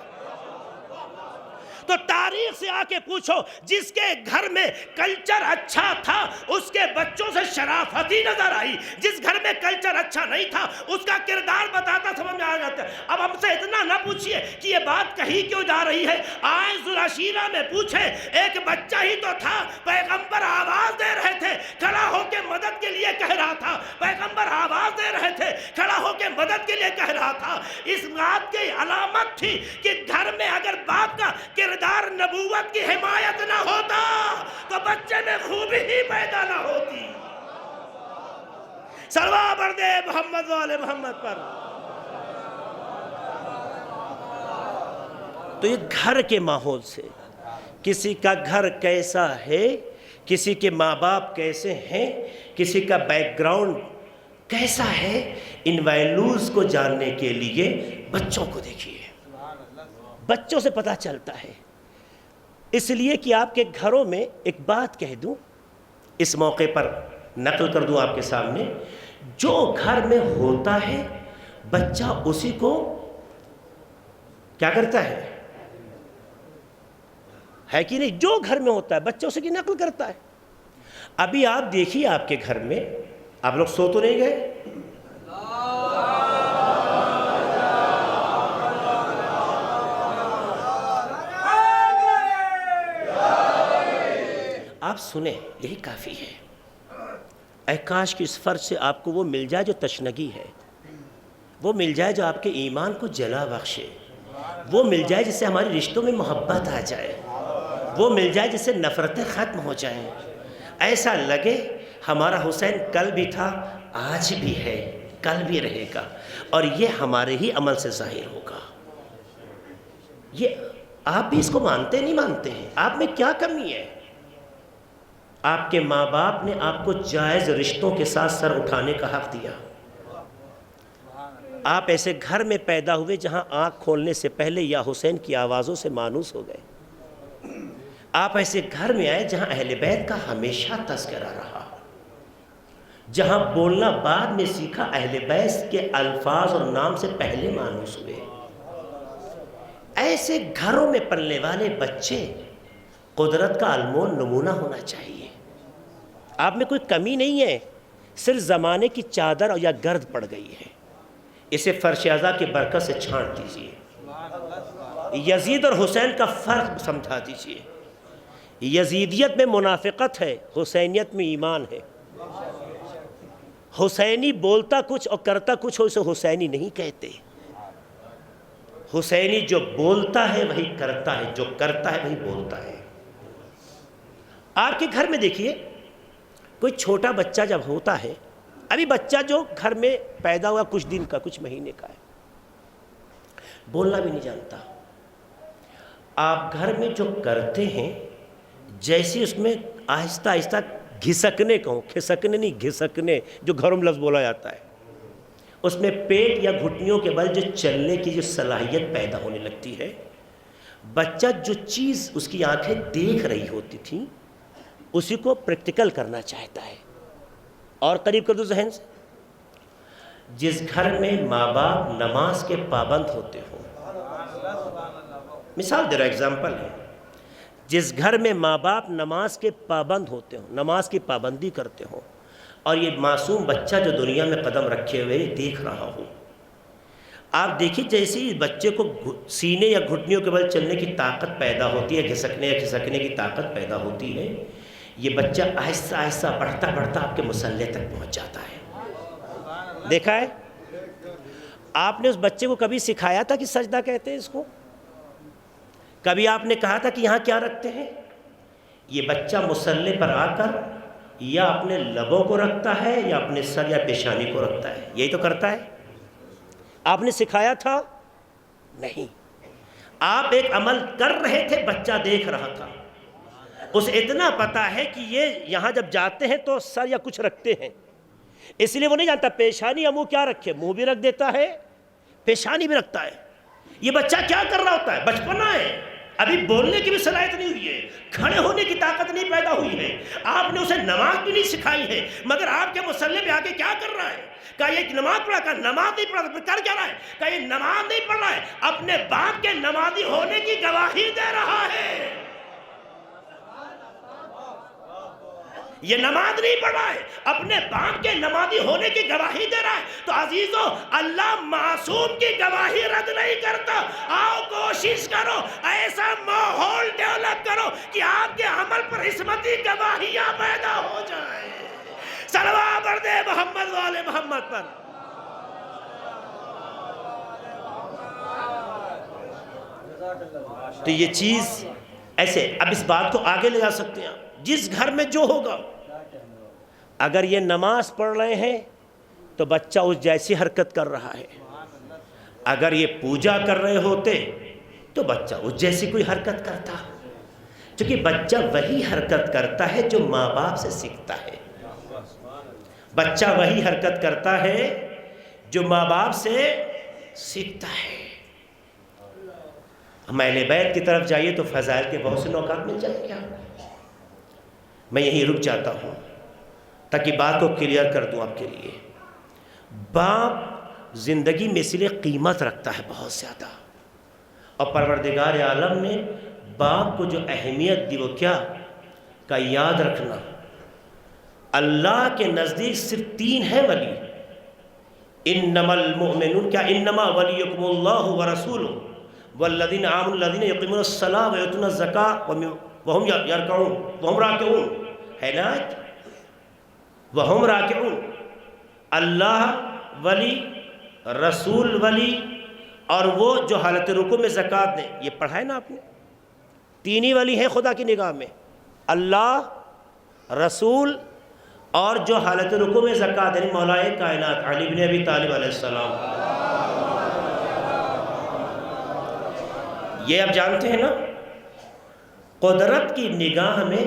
تو تاریخ سے آ کے پوچھو، جس کے گھر میں کلچر اچھا تھا اس کے بچوں سے شرافتی نظر آئی، جس گھر میں کلچر اچھا نہیں تھا اس کا کردار بتاتا سمجھ میں آ جاتا ہے۔ اب ہم سے اتنا نہ پوچھئے کہ یہ بات کہی کیوں جا رہی ہے، آئے ذوالعشیرہ میں پوچھے، ایک بچہ ہی تو تھا، پیغمبر آواز دے رہے تھے، کھڑا ہو کے مدد کے لیے کہہ رہا تھا، پیغمبر آواز دے رہے تھے، کھڑا ہو کے مدد کے لیے کہہ رہا تھا۔ اس بات کی علامت تھی کہ گھر میں اگر باپ کا کردار نبوت کی حمایت نہ ہوتا تو بچے میں خوبی ہی پیدا نہ ہوتی۔ صلوات پڑھ دے محمد والے محمد پر۔ تو یہ گھر کے ماحول سے، کسی کا گھر کیسا ہے، کسی کے ماں باپ کیسے ہیں، کسی کا بیک گراؤنڈ کیسا ہے، ان ویلیوز کو جاننے کے لیے بچوں کو دیکھیے، بچوں سے پتہ چلتا ہے۔ اس لیے کہ آپ کے گھروں میں ایک بات کہہ دوں، اس موقع پر نقل کر دوں آپ کے سامنے، جو گھر میں ہوتا ہے بچہ اسی کو کیا کرتا ہے کہ نہیں؟ جو گھر میں ہوتا ہے بچہ اسی کی نقل کرتا ہے۔ ابھی آپ دیکھیے آپ کے گھر میں، آپ لوگ سو تو نہیں گئے؟ آپ سنیں، یہی کافی ہے۔ اے کاش کہ اس فرض سے آپ کو وہ مل جائے جو تشنگی ہے، وہ مل جائے جو آپ کے ایمان کو جلا بخشے، وہ مل جائے جس سے ہماری رشتوں میں محبت آ جائے، وہ مل جائے جس سے نفرتیں ختم ہو جائیں۔ ایسا لگے ہمارا حسین کل بھی تھا، آج بھی ہے، کل بھی رہے گا، اور یہ ہمارے ہی عمل سے ظاہر ہوگا۔ یہ آپ بھی اس کو مانتے نہیں مانتے ہیں؟ آپ میں کیا کمی ہے؟ آپ کے ماں باپ نے آپ کو جائز رشتوں کے ساتھ سر اٹھانے کا حق دیا۔ آپ ایسے گھر میں پیدا ہوئے جہاں آنکھ کھولنے سے پہلے یا حسین کی آوازوں سے مانوس ہو گئے۔ آپ ایسے گھر میں آئے جہاں اہل بیت کا ہمیشہ تذکرہ رہا، جہاں بولنا بعد میں سیکھا، اہل بیت کے الفاظ اور نام سے پہلے مانوس ہوئے۔ ایسے گھروں میں پلنے والے بچے قدرت کا انمول نمونہ ہونا چاہیے. آپ میں کوئی کمی نہیں ہے، صرف زمانے کی چادر یا گرد پڑ گئی ہے. اسے فرش ازا کی برکت سے چھانٹ دیجیے. یزید اور حسین کا فرق سمجھا دیجیے. یزیدیت میں منافقت ہے، حسینیت میں ایمان ہے. حسینی بولتا کچھ اور کرتا کچھ ہو اسے حسینی نہیں کہتے. حسینی جو بولتا ہے وہی کرتا ہے، جو کرتا ہے وہی بولتا ہے. آپ کے گھر میں دیکھیے کوئی چھوٹا بچہ جب ہوتا ہے، ابھی بچہ جو گھر میں پیدا ہوا کچھ دن کا کچھ مہینے کا ہے، بولنا بھی نہیں جانتا. آپ گھر میں جو کرتے ہیں جیسے اس میں آہستہ آہستہ گھسکنے کہوں، کھسکنے نہیں گھسکنے جو گھروں میں لفظ بولا جاتا ہے، اس میں پیٹ یا گھٹنیوں کے بل جو چلنے کی جو صلاحیت پیدا ہونے لگتی ہے. بچہ جو چیز اس کی آنکھیں دیکھ رہی ہوتی تھیں اسی کو پریکٹیکل کرنا چاہتا ہے. اور قریب کر دو ذہن سے، جس گھر میں ماں باپ نماز کے پابند ہوتے ہوں، مثال دے رہا ایگزامپل ہے، جس گھر میں ماں باپ نماز کے پابند ہوتے ہوں، نماز کی پابندی کرتے ہوں، اور یہ معصوم بچہ جو دنیا میں قدم رکھے ہوئے دیکھ رہا ہو، آپ دیکھیے جیسے ہی بچے کو سینے یا گھٹنیوں کے بل چلنے کی طاقت پیدا ہوتی ہے، گھسکنے یا کھسکنے کی طاقت پیدا ہوتی ہے، یہ بچہ آہستہ آہستہ بڑھتا بڑھتا آپ کے مصلی تک پہنچ جاتا ہے. دیکھا ہے آپ نے اس بچے کو کبھی سکھایا تھا کہ سجدہ کہتے ہیں اس کو؟ کبھی آپ نے کہا تھا کہ یہاں کیا رکھتے ہیں؟ یہ بچہ مصلی پر آ کر یا اپنے لبوں کو رکھتا ہے یا اپنے سر یا پیشانی کو رکھتا ہے، یہی تو کرتا ہے. آپ نے سکھایا تھا؟ نہیں. آپ ایک عمل کر رہے تھے، بچہ دیکھ رہا تھا. اسے اتنا پتا ہے کہ یہ یہاں جب جاتے ہیں تو سر یا کچھ رکھتے ہیں، اس لیے وہ نہیں جانتا پیشانی یا منہ کیا رکھے. منہ بھی رکھ دیتا ہے، پیشانی بھی رکھتا ہے. یہ بچہ کیا کر رہا ہوتا ہے؟ بچپنا ہے، ابھی بولنے کی بھی صلاحیت نہیں ہوئی ہے، کھڑے ہونے کی طاقت نہیں پیدا ہوئی ہے. آپ نے اسے نماز بھی نہیں سکھائی ہے، مگر آپ کے مصلی پہ آگے کیا کر رہا ہے؟ کہا یہ نماز پڑھا، کہا نماز نہیں پڑھا، پھر کر کیا رہا ہے؟ کہا یہ نماز نہیں پڑھ رہا ہے، اپنے باپ کے نمازی ہونے کی گواہی دے رہا ہے. یہ نماز نہیں پڑھ رہا ہے، اپنے باپ کے نمازی ہونے کی گواہی دے رہا ہے. تو عزیزو، اللہ معصوم کی گواہی رد نہیں کرتا. آؤ کوشش کرو، ایسا ماحول ڈیولپ کرو کہ آپ کے عمل پر عصمتی گواہیاں پیدا ہو جائیں. صلوات پڑھ دے محمد والے محمد پر. تو یہ چیز ایسے، اب اس بات کو آگے لے جا سکتے ہیں. جس گھر میں جو ہوگا، اگر یہ نماز پڑھ رہے ہیں تو بچہ اس جیسی حرکت کر رہا ہے. اگر یہ پوجا کر رہے ہوتے تو بچہ اس جیسی کوئی حرکت کرتا. کیونکہ بچہ وہی حرکت کرتا ہے جو ماں باپ سے سیکھتا ہے. بچہ وہی حرکت کرتا ہے جو ماں باپ سے سیکھتا ہے. ہم اہل بیت کی طرف جائیے تو فضائل کے بہت سے نوکات مل جائیں گے آپ کو. میں یہیں رک جاتا ہوں تاکہ بات کو کلیئر کر دوں آپ کے لیے. باپ زندگی میں اس لیے قیمت رکھتا ہے بہت زیادہ، اور پروردگار عالم نے باپ کو جو اہمیت دی وہ کیا کا یاد رکھنا. اللہ کے نزدیک صرف 3 ہیں ولی. انما المؤمنون، کیا انما ولیکم اللہ ورسولہ والذین آمنوا الذین یقیمون الصلاۃ ویؤتون الزکاۃ وہم یرکعون وہم راکعون، ہے نا؟ وہم راکعون. اللہ ولی، رسول ولی، اور وہ جو حالت رکوع میں زکوٰۃ دیں. یہ پڑھا ہے نا آپ نے؟ 3 ہی ولی ہیں خدا کی نگاہ میں، اللہ، رسول، اور جو حالت رکوع میں زکوٰۃ دیں. مولا کائنات علی بن ابی طالب علیہ السلام. یہ آپ جانتے ہیں نا، قدرت کی نگاہ میں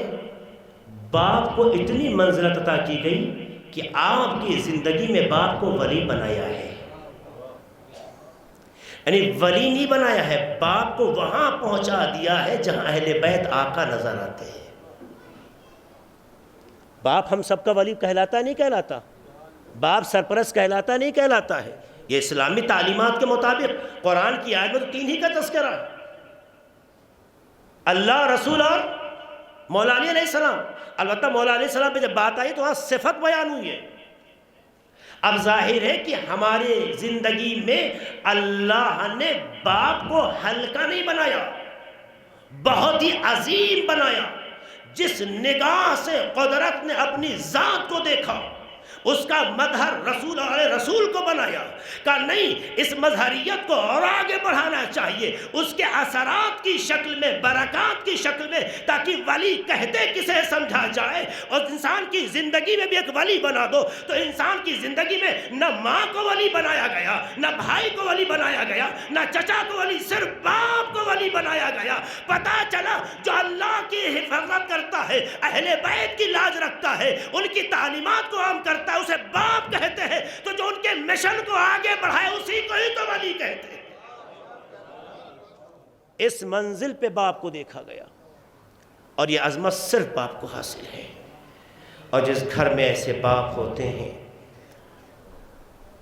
باپ کو اتنی منزلت عطا کی گئی کہ آپ کی زندگی میں باپ کو ولی بنایا ہے. یعنی ولی نہیں بنایا ہے، باپ کو وہاں پہنچا دیا ہے جہاں اہل بیت آقا نظر آتے ہیں. باپ ہم سب کا ولی کہلاتا نہیں کہلاتا، باپ سرپرست کہلاتا نہیں کہلاتا ہے. یہ اسلامی تعلیمات کے مطابق قرآن کی آیت میں تو 3 ہی کا تذکرہ ہے. اللہ رسول اور مولا علی علیہ السلام. البتہ مولا علیہ السلام پہ جب بات آئی تو وہاں صفت بیان ہوئی ہے. اب ظاہر ہے کہ ہمارے زندگی میں اللہ نے باپ کو ہلکا نہیں بنایا، بہت ہی عظیم بنایا. جس نگاہ سے قدرت نے اپنی ذات کو دیکھا، اس کا مظہر رسول علیہ رسول کو بنایا. کہا نہیں، اس مظہریت کو اور آگے بڑھانا چاہیے، اس کے اثرات کی شکل میں، برکات کی شکل میں، تاکہ ولی کہتے کسے سمجھا جائے. اور انسان کی زندگی میں بھی ایک ولی بنا دو تو انسان کی زندگی میں نہ ماں کو ولی بنایا گیا، نہ بھائی کو ولی بنایا گیا، نہ چچا کو ولی، صرف باپ کو ولی بنایا گیا. پتہ چلا جو اللہ کی حفاظت کرتا ہے، اہل بیت کی لاج رکھتا ہے، ان کی تعلیمات کو عام کرتا ہے، اسے باپ کہتے ہیں. تو جو ان کے مشن کو آگے بڑھائے اسی کو ہی تو ولی کہتے ہیں. اس منزل پہ باپ کو دیکھا گیا اور یہ عظمت صرف باپ کو حاصل ہے. اور جس گھر میں ایسے باپ ہوتے ہیں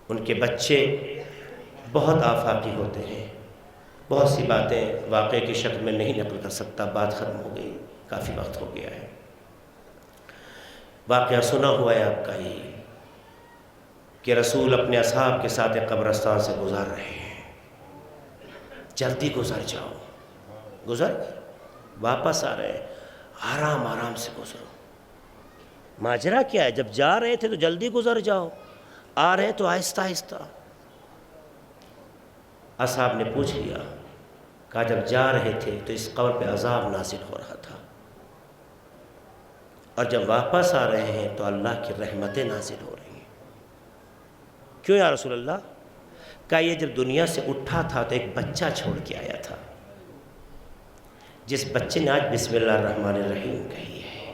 ان کے بچے بہت آفاقی ہوتے ہیں. بہت سی باتیں واقعے کی شکل میں نہیں نقل کر سکتا، بات ختم ہو گئی، کافی وقت ہو گیا ہے. واقعہ سنا ہوا ہے آپ کا ہی کہ رسول اپنے اصحاب کے ساتھ ایک قبرستان سے گزار رہے ہیں. جلدی گزر جاؤ، گزر واپس آ رہے ہیں، آرام آرام سے گزرو. ماجرا کیا ہے؟ جب جا رہے تھے تو جلدی گزر جاؤ، آ رہے تو آہستہ آہستہ. اصحاب نے پوچھ لیا، کہا جب جا رہے تھے تو اس قبر پہ عذاب نازل ہو رہا تھا، اور جب واپس آ رہے ہیں تو اللہ کی رحمتیں نازل ہو رہی ہیں. کیوں یا رسول اللہ؟ کہا یہ جب دنیا سے اٹھا تھا تو ایک بچہ چھوڑ کے آیا تھا، جس بچے نے آج بسم اللہ الرحمن الرحیم کہی ہے.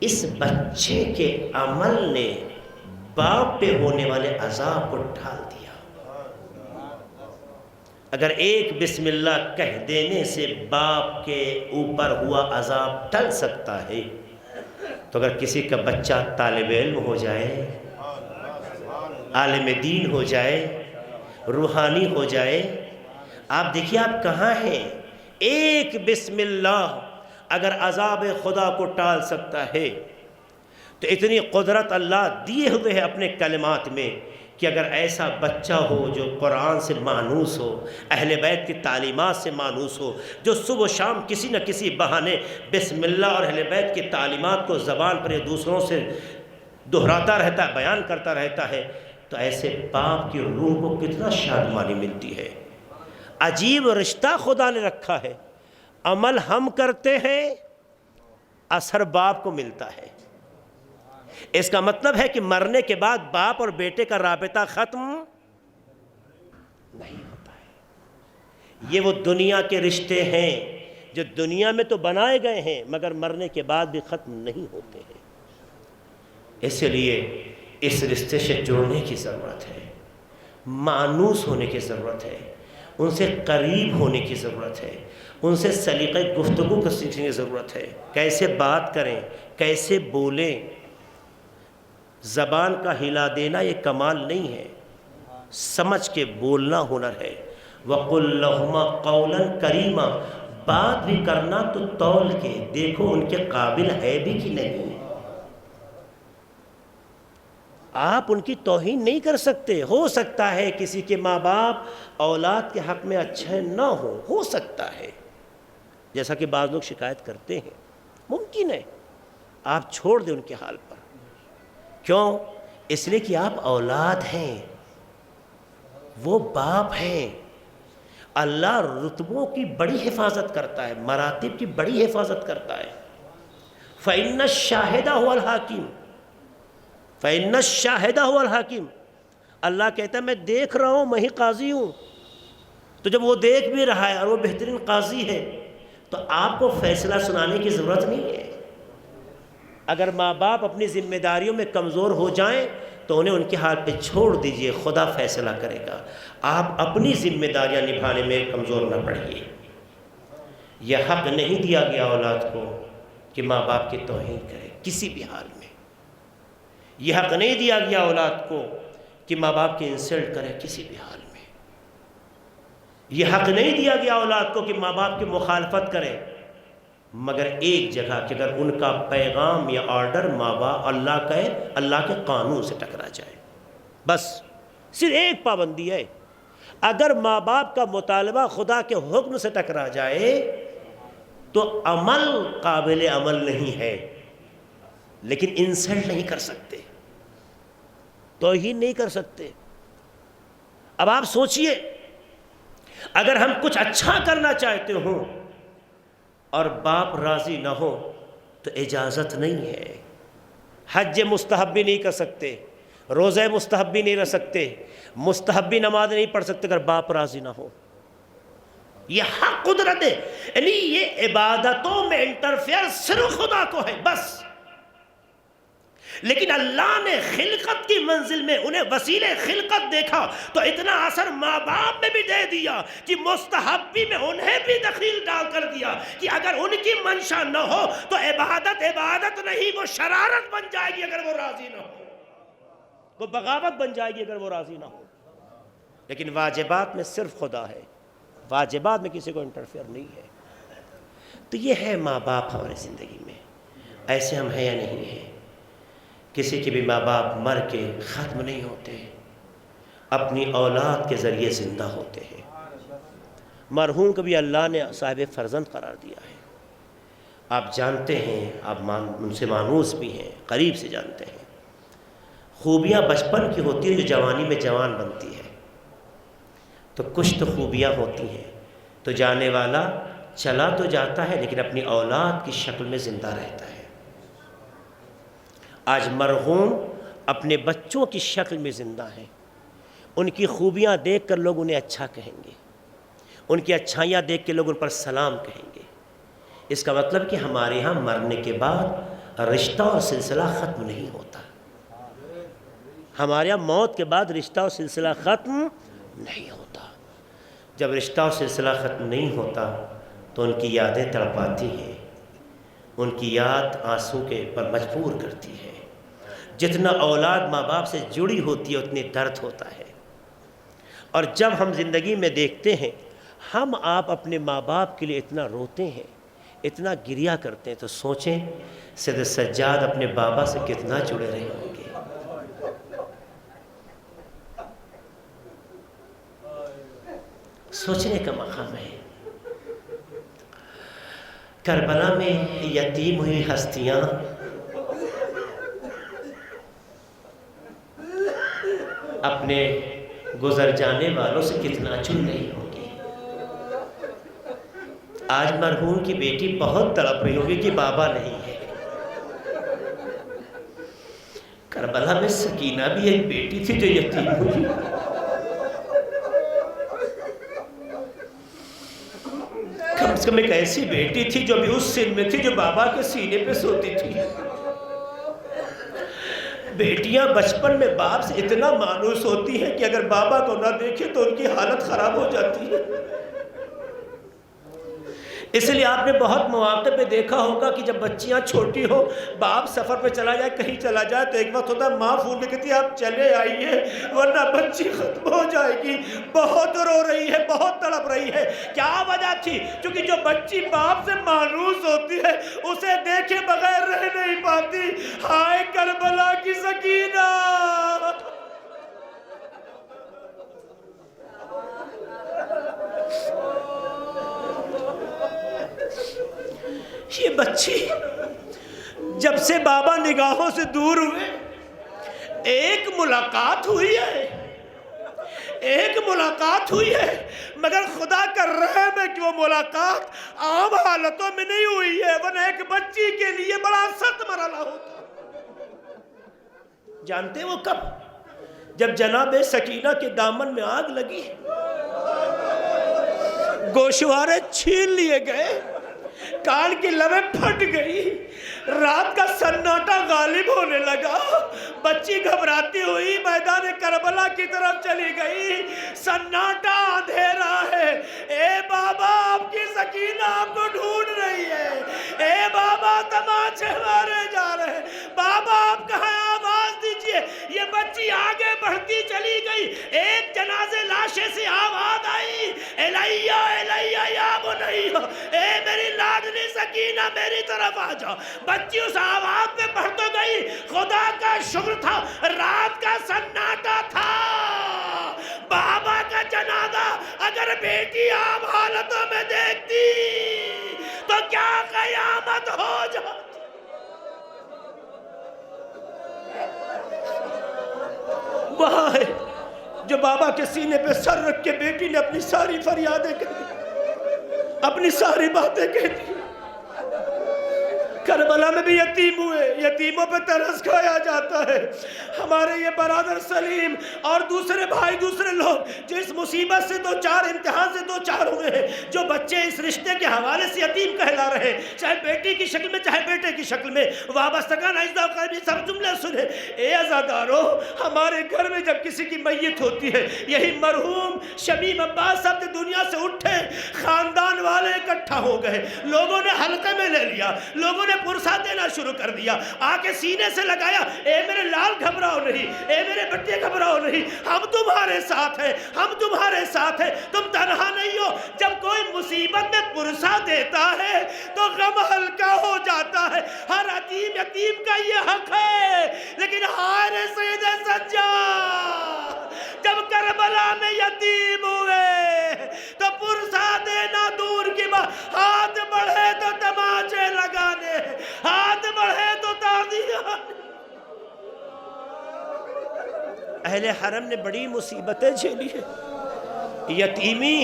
اس بچے کے عمل نے باپ پہ ہونے والے عذاب کو ڈھال دیا. اگر ایک بسم اللہ کہہ دینے سے باپ کے اوپر ہوا عذاب ٹل سکتا ہے تو اگر کسی کا بچہ طالب علم ہو جائے، عالم دین ہو جائے، روحانی ہو جائے، آپ دیکھیے آپ کہاں ہیں. ایک بسم اللہ اگر عذاب خدا کو ٹال سکتا ہے تو اتنی قدرت اللہ دیے ہوئے ہے اپنے کلمات میں کہ اگر ایسا بچہ ہو جو قرآن سے مانوس ہو، اہل بیت کی تعلیمات سے مانوس ہو، جو صبح و شام کسی نہ کسی بہانے بسم اللہ اور اہل بیت کی تعلیمات کو زبان پر دوسروں سے دہراتا رہتا ہے، بیان کرتا رہتا ہے، تو ایسے باپ کی روح کو کتنا شادمانی ملتی ہے. عجیب رشتہ خدا نے رکھا ہے. عمل ہم کرتے ہیں، اثر باپ کو ملتا ہے. اس کا مطلب ہے کہ مرنے کے بعد باپ اور بیٹے کا رابطہ ختم نہیں ہوتا ہے. یہ وہ دنیا کے رشتے ہیں جو دنیا میں تو بنائے گئے ہیں مگر مرنے کے بعد بھی ختم نہیں ہوتے ہیں. اس لیے اس رشتے سے جڑنے کی ضرورت ہے، مانوس ہونے کی ضرورت ہے، ان سے قریب ہونے کی ضرورت ہے، ان سے سلیقہ گفتگو کو سیکھنے کی ضرورت ہے. کیسے بات کریں، کیسے بولیں. زبان کا ہلا دینا یہ کمال نہیں ہے، سمجھ کے بولنا ہنر ہے. وَقُلْ لَهُمَا قَوْلًا كَرِيمًا، بات بھی کرنا تو تول کے دیکھو ان کے قابل ہے بھی کہ نہیں. آپ ان کی توہین نہیں کر سکتے. ہو سکتا ہے کسی کے ماں باپ اولاد کے حق میں اچھے نہ ہو سکتا ہے، جیسا کہ بعض لوگ شکایت کرتے ہیں، ممکن ہے. آپ چھوڑ دیں ان کے حال پر. کیوں؟ اس لیے کہ آپ اولاد ہیں، وہ باپ ہیں. اللہ رتبوں کی بڑی حفاظت کرتا ہے، مراتب کی بڑی حفاظت کرتا ہے. فَإِنَّ الشَّاهِدَ هُوَ الْحَاكِمُ، فَإِنَّ الشَّاهِدَ هُوَ الْحَاكِمُ. اللہ کہتا ہے میں دیکھ رہا ہوں، میں ہی قاضی ہوں. تو جب وہ دیکھ بھی رہا ہے اور وہ بہترین قاضی ہے تو آپ کو فیصلہ سنانے کی ضرورت نہیں ہے. اگر ماں باپ اپنی ذمہ داریوں میں کمزور ہو جائیں تو انہیں ان کے حال پہ چھوڑ دیجئے، خدا فیصلہ کرے گا. آپ اپنی ذمہ داریاں نبھانے میں کمزور نہ پڑیے. یہ حق نہیں دیا گیا اولاد کو کہ ماں باپ کی توہین کرے کسی بھی حال میں. یہ حق نہیں دیا گیا اولاد کو کہ ماں باپ کی انسلٹ کرے کسی بھی حال میں. یہ حق نہیں دیا گیا اولاد کو کہ ماں باپ کی مخالفت کرے، مگر ایک جگہ کہ اگر ان کا پیغام یا آرڈر ماں باپ اللہ کے قانون سے ٹکرا جائے، بس صرف ایک پابندی ہے، اگر ماں باپ کا مطالبہ خدا کے حکم سے ٹکرا جائے تو عمل قابل عمل نہیں ہے، لیکن انسلٹ نہیں کر سکتے، توہین نہیں کر سکتے۔ اب آپ سوچئے، اگر ہم کچھ اچھا کرنا چاہتے ہوں اور باپ راضی نہ ہو تو اجازت نہیں ہے، حج مستحب بھی نہیں کر سکتے، روزہ مستحب بھی نہیں رہ سکتے، مستحبی نماز نہیں پڑھ سکتے اگر باپ راضی نہ ہو۔ یہ حق قدرت ہے، یعنی یہ عبادتوں میں انٹرفیئر صرف خدا کو ہے بس، لیکن اللہ نے خلقت کی منزل میں انہیں وسیلے خلقت دیکھا تو اتنا اثر ماں باپ میں بھی دے دیا کہ مستحبی میں انہیں بھی دخیل ڈال کر دیا کہ اگر ان کی منشا نہ ہو تو عبادت نہیں، وہ شرارت بن جائے گی اگر وہ راضی نہ ہو، وہ بغاوت بن جائے گی اگر وہ راضی نہ ہو۔ لیکن واجبات میں صرف خدا ہے، واجبات میں کسی کو انٹرفیئر نہیں ہے۔ تو یہ ہے ماں باپ ہماری زندگی میں، ایسے ہم ہیں یا نہیں ہیں؟ کسی کے بھی ماں باپ مر کے ختم نہیں ہوتے، اپنی اولاد کے ذریعے زندہ ہوتے ہیں۔ مرحوم کو بھی اللہ نے صاحب فرزند قرار دیا ہے، آپ جانتے ہیں، آپ ان سے مانوس بھی ہیں، قریب سے جانتے ہیں۔ خوبیاں بچپن کی ہوتی ہیں جو جوانی میں جوان بنتی ہے، تو کچھ تو خوبیاں ہوتی ہیں تو جانے والا چلا تو جاتا ہے لیکن اپنی اولاد کی شکل میں زندہ رہتا ہے۔ آج مرحوم اپنے بچوں کی شکل میں زندہ ہیں، ان کی خوبیاں دیکھ کر لوگ انہیں اچھا کہیں گے، ان کی اچھائیاں دیکھ کے لوگ ان پر سلام کہیں گے۔ اس کا مطلب کہ ہمارے ہاں مرنے کے بعد رشتہ اور سلسلہ ختم نہیں ہوتا، ہمارے ہاں موت کے بعد رشتہ اور سلسلہ ختم نہیں ہوتا۔ جب رشتہ اور سلسلہ ختم نہیں ہوتا تو ان کی یادیں تڑپاتی ہیں، ان کی یاد آنسو کے پر مجبور کرتی ہے۔ جتنا اولاد ماں باپ سے جڑی ہوتی ہے اتنی درد ہوتا ہے، اور جب ہم زندگی میں دیکھتے ہیں ہم آپ اپنے ماں باپ کے لیے اتنا روتے ہیں، اتنا گریا کرتے ہیں، تو سوچیں سید سجاد اپنے بابا سے کتنا جڑے رہے ہوں گے۔ سوچنے کا مقام ہے۔ کربلا میں یتیم ہوئی ہستیاں اپنے گزر جانے والوں سے کتنا چن رہی ہوں گی۔ آج مرحوم کی بیٹی بہت تڑپ رہی ہوگی کہ بابا نہیں ہے۔ کربلا میں سکینہ بھی ایک بیٹی تھی جو یتیم ہوئی، کم سے کم ایک ایسی بیٹی تھی جو بھی اس سن میں تھی جو بابا کے سینے پہ سوتی تھی۔ بیٹیاں بچپن میں باپ سے اتنا مانوس ہوتی ہیں کہ اگر بابا کو نہ دیکھے تو ان کی حالت خراب ہو جاتی ہے۔ اس لیے آپ نے بہت مواقع پہ دیکھا ہوگا کہ جب بچیاں چھوٹی ہو، باپ سفر پہ چلا جائے، کہیں چلا جائے، تو ایک وقت ہوتا ہے ماں فون پہ کہتی ہے آپ چلے آئیے ورنہ بچی ختم ہو جائے گی، بہت رو رہی ہے، بہت تڑپ رہی ہے۔ کیا وجہ تھی؟ کیونکہ جو بچی باپ سے مانوس ہوتی ہے اسے دیکھے بغیر رہ نہیں پاتی۔ ہائے کربلا کی سکینہ، یہ بچی جب سے بابا نگاہوں سے دور ہوئے، ایک ملاقات ہوئی ہے، مگر خدا کا رحم ہے کہ وہ ملاقات عام حالتوں میں نہیں ہوئی ہے، ورنہ ایک بچی کے لیے بڑا سخت مرحلہ ہوتا۔ جانتے ہیں وہ کب؟ جب جناب سکینہ کے دامن میں آگ لگی، گوشوارے چھین لیے گئے، کان کی لبیں پھٹ گئی، رات کا سناٹا غالب ہونے لگا، بچی گھبراتی ہوئی میدان کربلا کی طرف چلی گئی، سناٹا اندھیرا ہے، اے بابا آپ کی سکینہ آپ کو ڈھونڈ رہی ہے، اے بابا تماچے مارے جا رہے ہیں، بابا آپ کہاں، آواز دیجیے دیے. یہ بچی آگے بڑھتی چلی گئی. ایک جنازے لاشے سے آواز آئی, الیہ الیہ یا بنیہ, اے میری لاڈلی سکینہ میری طرف آ جاؤ. بچی اس آواز پہ بڑھتے گئی. خدا کا شکر تھا رات کا سناٹا تھا. بابا کا جنازہ اگر بیٹی عام حالتوں میں دیکھتی تو کیا قیامت ہو جاتی. وہاں ہے جو بابا کے سینے پہ سر رکھ کے بیٹی نے اپنی ساری فریادیں کہی, اپنی ساری باتیں کہتی. کربلا میں بھی یتیم ہوئے, یتیموں پہ ترس کھایا جاتا ہے. ہمارے یہ برادر سلیم اور دوسرے بھائی دوسرے لوگ جو اس مصیبت سے دو چار, امتحان سے دو چار ہوئے ہیں, جو بچے اس رشتے کے حوالے سے یتیم کہلا رہے, چاہے بیٹی کی شکل میں چاہے بیٹے کی شکل میں, وابستگان اجزاء و قریبی سب جملے سنے. اے عزادارو, ہمارے گھر میں جب کسی کی میت ہوتی ہے, یہی مرحوم شمیم عباس صاحب دنیا سے اٹھے, خاندان والے اکٹھا ہو گئے, لوگوں نے حلقے میں لے لیا, لوگوں نے پرسا دینا شروع کر دیا, آ کے سینے سے لگایا, اے میرے لال گھبراؤ نہیں, اے میرے بٹے گھبراؤ نہیں, ہم تمہارے ساتھ ہیں, ہم تمہارے ساتھ ہیں, تم تنہا نہیں ہو. جب کوئی مصیبت میں پرسا دیتا ہے تو غم ہلکا ہو جاتا ہے. ہر یتیم کا یہ حق ہے. لیکن ہائے سید سجاد, جب کربلا میں یتیم ہوئے تو پرسا دینا دور کی بات, ہاتھ بڑھے تو تماچے لگانے, ہاتھ بڑھے تو تالیاں. اہل حرم نے بڑی مصیبتیں جھیلی ہیں. یتیمی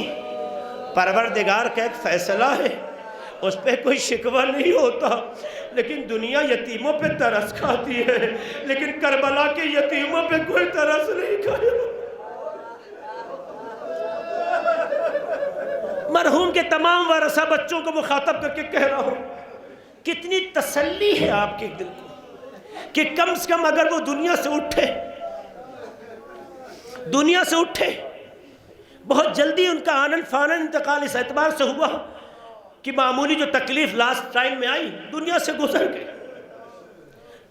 پروردگار کا ایک فیصلہ ہے, اس پہ کوئی شکوہ نہیں ہوتا. لیکن دنیا یتیموں پہ ترس کھاتی ہے, لیکن کربلا کے یتیموں پہ کوئی ترس نہیں کھایا. مرحوم کے تمام ورثہ بچوں کو مخاطب کر کے کہہ رہا ہوں, کتنی تسلی ہے آپ کے دل کو کہ کم سے کم اگر وہ دنیا سے اٹھے, دنیا سے اٹھے, بہت جلدی ان کا آنن فانن انتقال اس اعتبار سے ہوا کہ معمولی جو تکلیف لاسٹ ٹائم میں آئی دنیا سے گزر گئے.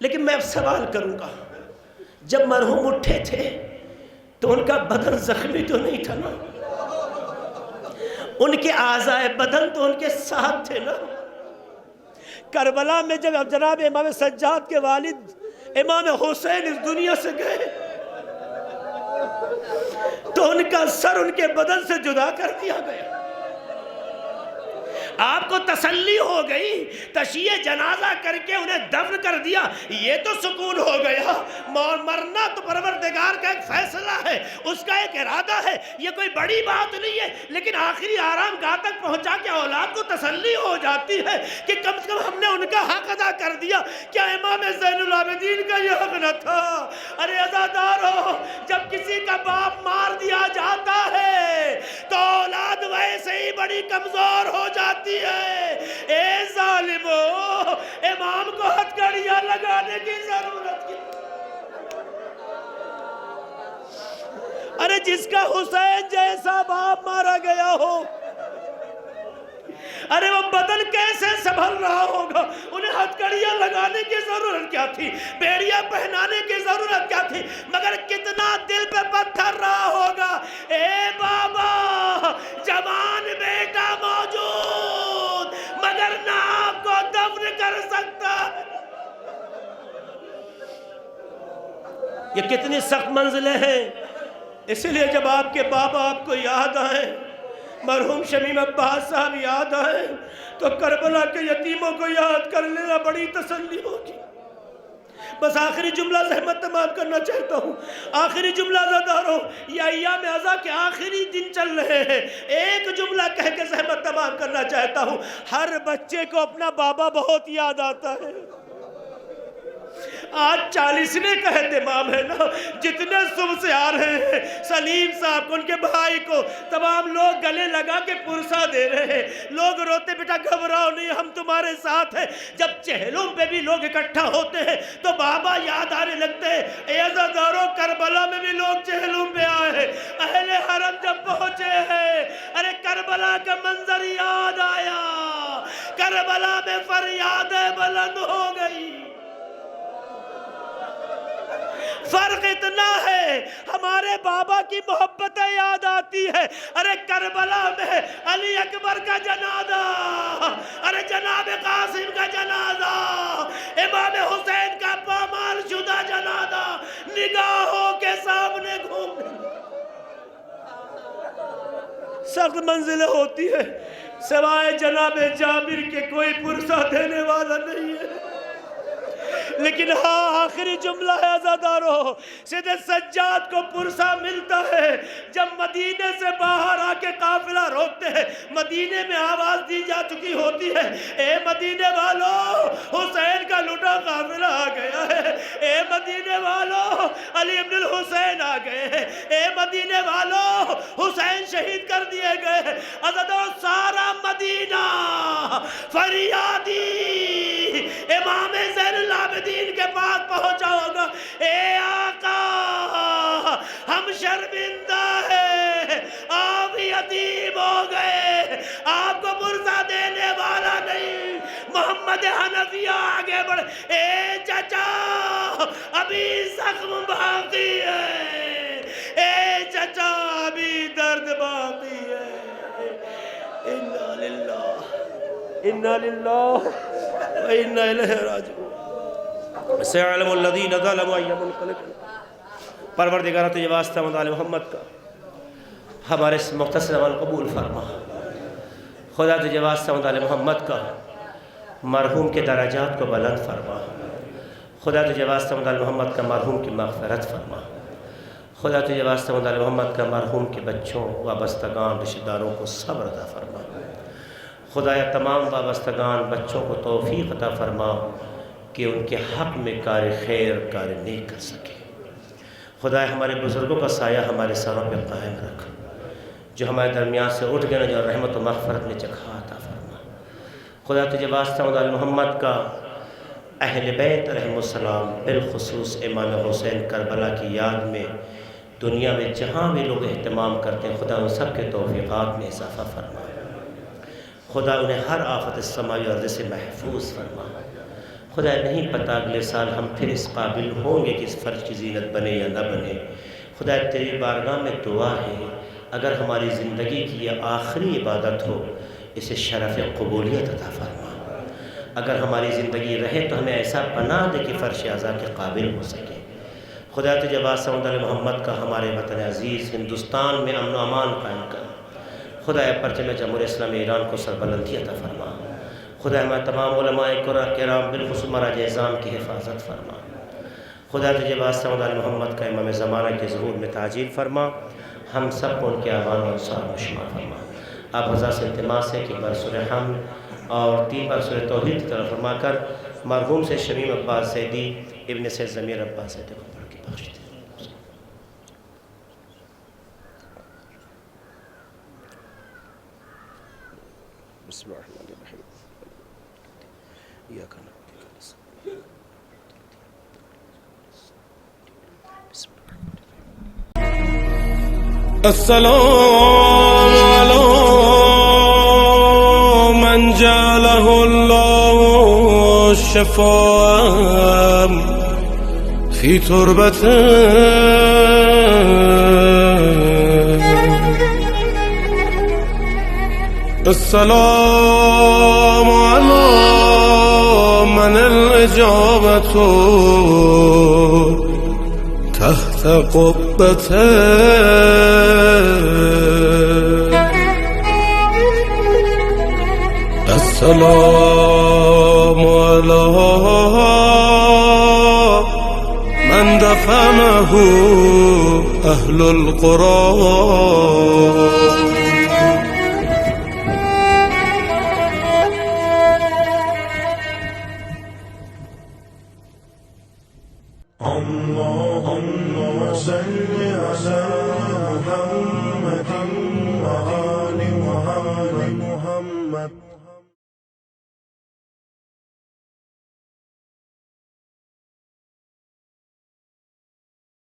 لیکن میں اب سوال کروں گا, جب مرحوم اٹھے تھے تو ان کا بدن زخمی تو نہیں تھا نا, ان کے اعضاء بدن تو ان کے ساتھ تھے نا. کربلا میں جب جناب امام سجاد کے والد امام حسین اس دنیا سے گئے تو ان کا سر ان کے بدن سے جدا کر دیا گیا. آپ کو تسلی ہو گئی, تشییع جنازہ کر کے انہیں دفن کر دیا, یہ تو سکون ہو گیا. مرنا تو پروردگار کا ایک فیصلہ ہے, اس کا ایک ارادہ ہے, یہ کوئی بڑی بات نہیں ہے. لیکن آخری آرام گاہ تک پہنچا کے اولاد کو تسلی ہو جاتی ہے کہ کم سے کم ہم نے ان کا حق ادا کر دیا. کیا امام زین العابدین کا یہ حق نہ تھا؟ ارے عزادارو, جب کسی کا باپ مار دیا جاتا ہے تو اولاد ویسے ہی بڑی کمزور ہو جاتی ہے. اے ظالمو, امام کو ہتھکڑیاں لگانے کی ضرورت کی. ارے جس کا حسین جیسا باپ مارا گیا ہو, ارے وہ بدن کیسے سنبھل رہا ہوگا. انہیں ہتھکڑیاں لگانے کی ضرورت کیا تھی, بیڑیاں پہنانے کی ضرورت کیا تھی, مگر کتنا دل پہ پتھر رہا ہوگا. اے بابا, جوان بیٹا موجود مگر نہ آپ کو دفن کر سکتا. یہ کتنی سخت منزلیں ہیں. اس لیے جب آپ کے بابا آپ کو یاد آئیں, مرحوم شمیم عباس صاحب یاد آئے تو کربلا کے یتیموں کو یاد کر لینا بڑی تسلی ہوگی. بس آخری جملہ زحمت تمام کرنا چاہتا ہوں. آخری جملہ زداروں, یہ ایام عزا کے آخری دن چل رہے ہیں. ایک جملہ کہہ کے زحمت تمام کرنا چاہتا ہوں. ہر بچے کو اپنا بابا بہت یاد آتا ہے. آج 40ویں کا اہتمام ہے نا, جتنے صبح سے آ رہے ہیں, سلیم صاحب کو, ان کے بھائی کو, تمام لوگ گلے لگا کے پرسا دے رہے ہیں. لوگ روتے بیٹا گھبراؤ نہیں, ہم تمہارے ساتھ ہیں. جب چہلوں پہ بھی لوگ اکٹھا ہوتے ہیں تو بابا یاد آنے لگتے ہیں. اے عزادارو, کربلا میں بھی لوگ چہلوں پہ آئے ہیں. اہل حرم جب پہنچے ہیں, ارے کربلا کا منظر یاد آیا. کربلا میں فریادیں بلند ہو گئی, فرق اتنا ہے ہمارے بابا کی محبتیں یاد آتی ہے. ارے کربلا میں علی اکبر کا جنازہ، ارے جناب قاسم کا جنازہ، امام حسین کا پامال شدہ جنازہ نگاہوں کے سامنے گھومنے سخت منزلیں ہوتی ہے. سوائے جناب جابر کے کوئی پرسہ دینے والا نہیں ہے. لیکن ہاں آخری جملہ ہے عزادارو، سید سجاد کو پرسہ ملتا ہے جب مدینے سے باہر آ کے قافلہ روکتے ہیں. مدینے میں آواز دی جا چکی ہوتی ہے، اے مدینے والو حسین کا لٹا قافلہ آ گیا ہے. اے مدینے والو علی ابن الحسین آ گئے ہیں. اے مدینے والو حسین شہید کر دیے گئے. عزادارو سارا مدینہ فریادی امام زین العابدین کے پاس پہنچا ہوگا. اے آقا ہم شرمندہ ہیں، آپ یتیم ہو گئے، آپ کو پرسہ دینے والا نہیں. محمد حنفیہ آگے بڑھ، اے چچا ابھی زخم باقی ہے، اے چچا ابھی درد باقی ہے. انا للہ انا للہ وَإِنَّا إِلَيْهِ رَاجِعُونَ. سَيَعْلَمُ الَّذِينَ ظَلَمُوا أَيَّ مُنْقَلِبٍ. پروردگار تجھے واسطہ مدال محمد کا ہمارے اس مختصر عمل قبول فرما. خدا تجھے واسطہ مدال محمد کا مرحوم کے درجات کو بلند فرما. خدا تجھے واسطہ مدال محمد کا مرحوم کی مغفرت فرما. خدا تجھے واسطہ مدال محمد کا مرحوم کے بچوں وابستگان رشتہ داروں کو صبر عطا فرما. خدایا تمام وابستگان بچوں کو توفیق عطا فرما کہ ان کے حق میں کار خیر کار نیک کر سکے. خدایا ہمارے بزرگوں کا سایہ ہمارے سروں پہ قائم رکھ. جو ہمارے درمیان سے اٹھ گئے جو رحمت و مغفرت میں جگہ عطا فرما. خدا تجھے واسطہ مدال محمد کا اہل بیت علیہ السلام بالخصوص امام حسین کربلا کی یاد میں دنیا میں جہاں بھی لوگ اہتمام کرتے ہیں خدا ان سب کے توفیقات میں اضافہ فرما. خدا انہیں ہر آفت سماوی اور ارضی سے محفوظ فرما. خدا نہیں پتہ اگلے سال ہم پھر اس قابل ہوں گے کہ اس فرض کی زینت بنے یا نہ بنے. خدا تیری بارگاہ میں دعا ہے اگر ہماری زندگی کی یہ آخری عبادت ہو اسے شرف قبولیت عطا فرما. اگر ہماری زندگی رہے تو ہمیں ایسا پناہ دے کہ فرش اعضاء کے قابل ہو سکے. خدا تجھے واسطہ مدال محمد کا ہمارے وطن عزیز ہندوستان میں امن و امان قائم کر. خدا پرچم جمہوریہ اسلامی ایران کو سربلندی عطا فرما. خدا ہمارے تمام علماء کرام بالخصوص مراجع اعظام کی حفاظت فرما. خدا تجھے واسطہ مدال محمد کا امام زمانہ کے ظہور میں تعجیل فرما. ہم سب کو ان کے اعوان و انصار میں شمار فرما. آپ حضرات سے التماس ہے کہ ایک بار سورہ حمد اور 3 بار سورہ توحید کی طرف فرما کر مرحوم سے شمیم عباس زیدی ابن سید ضمیر عباس زیدی کو پڑھ کے بخش دیں. بسم اللہ الرحمن الرحیم. ایاک نعبد و ایاک نستعین. بسم اللہ. السلام علی من جعله الله شفاء في تربته. السلام على من الإجابة تحت قبته. السلام على من دفنه أهل القرى. اللهم صل على محمد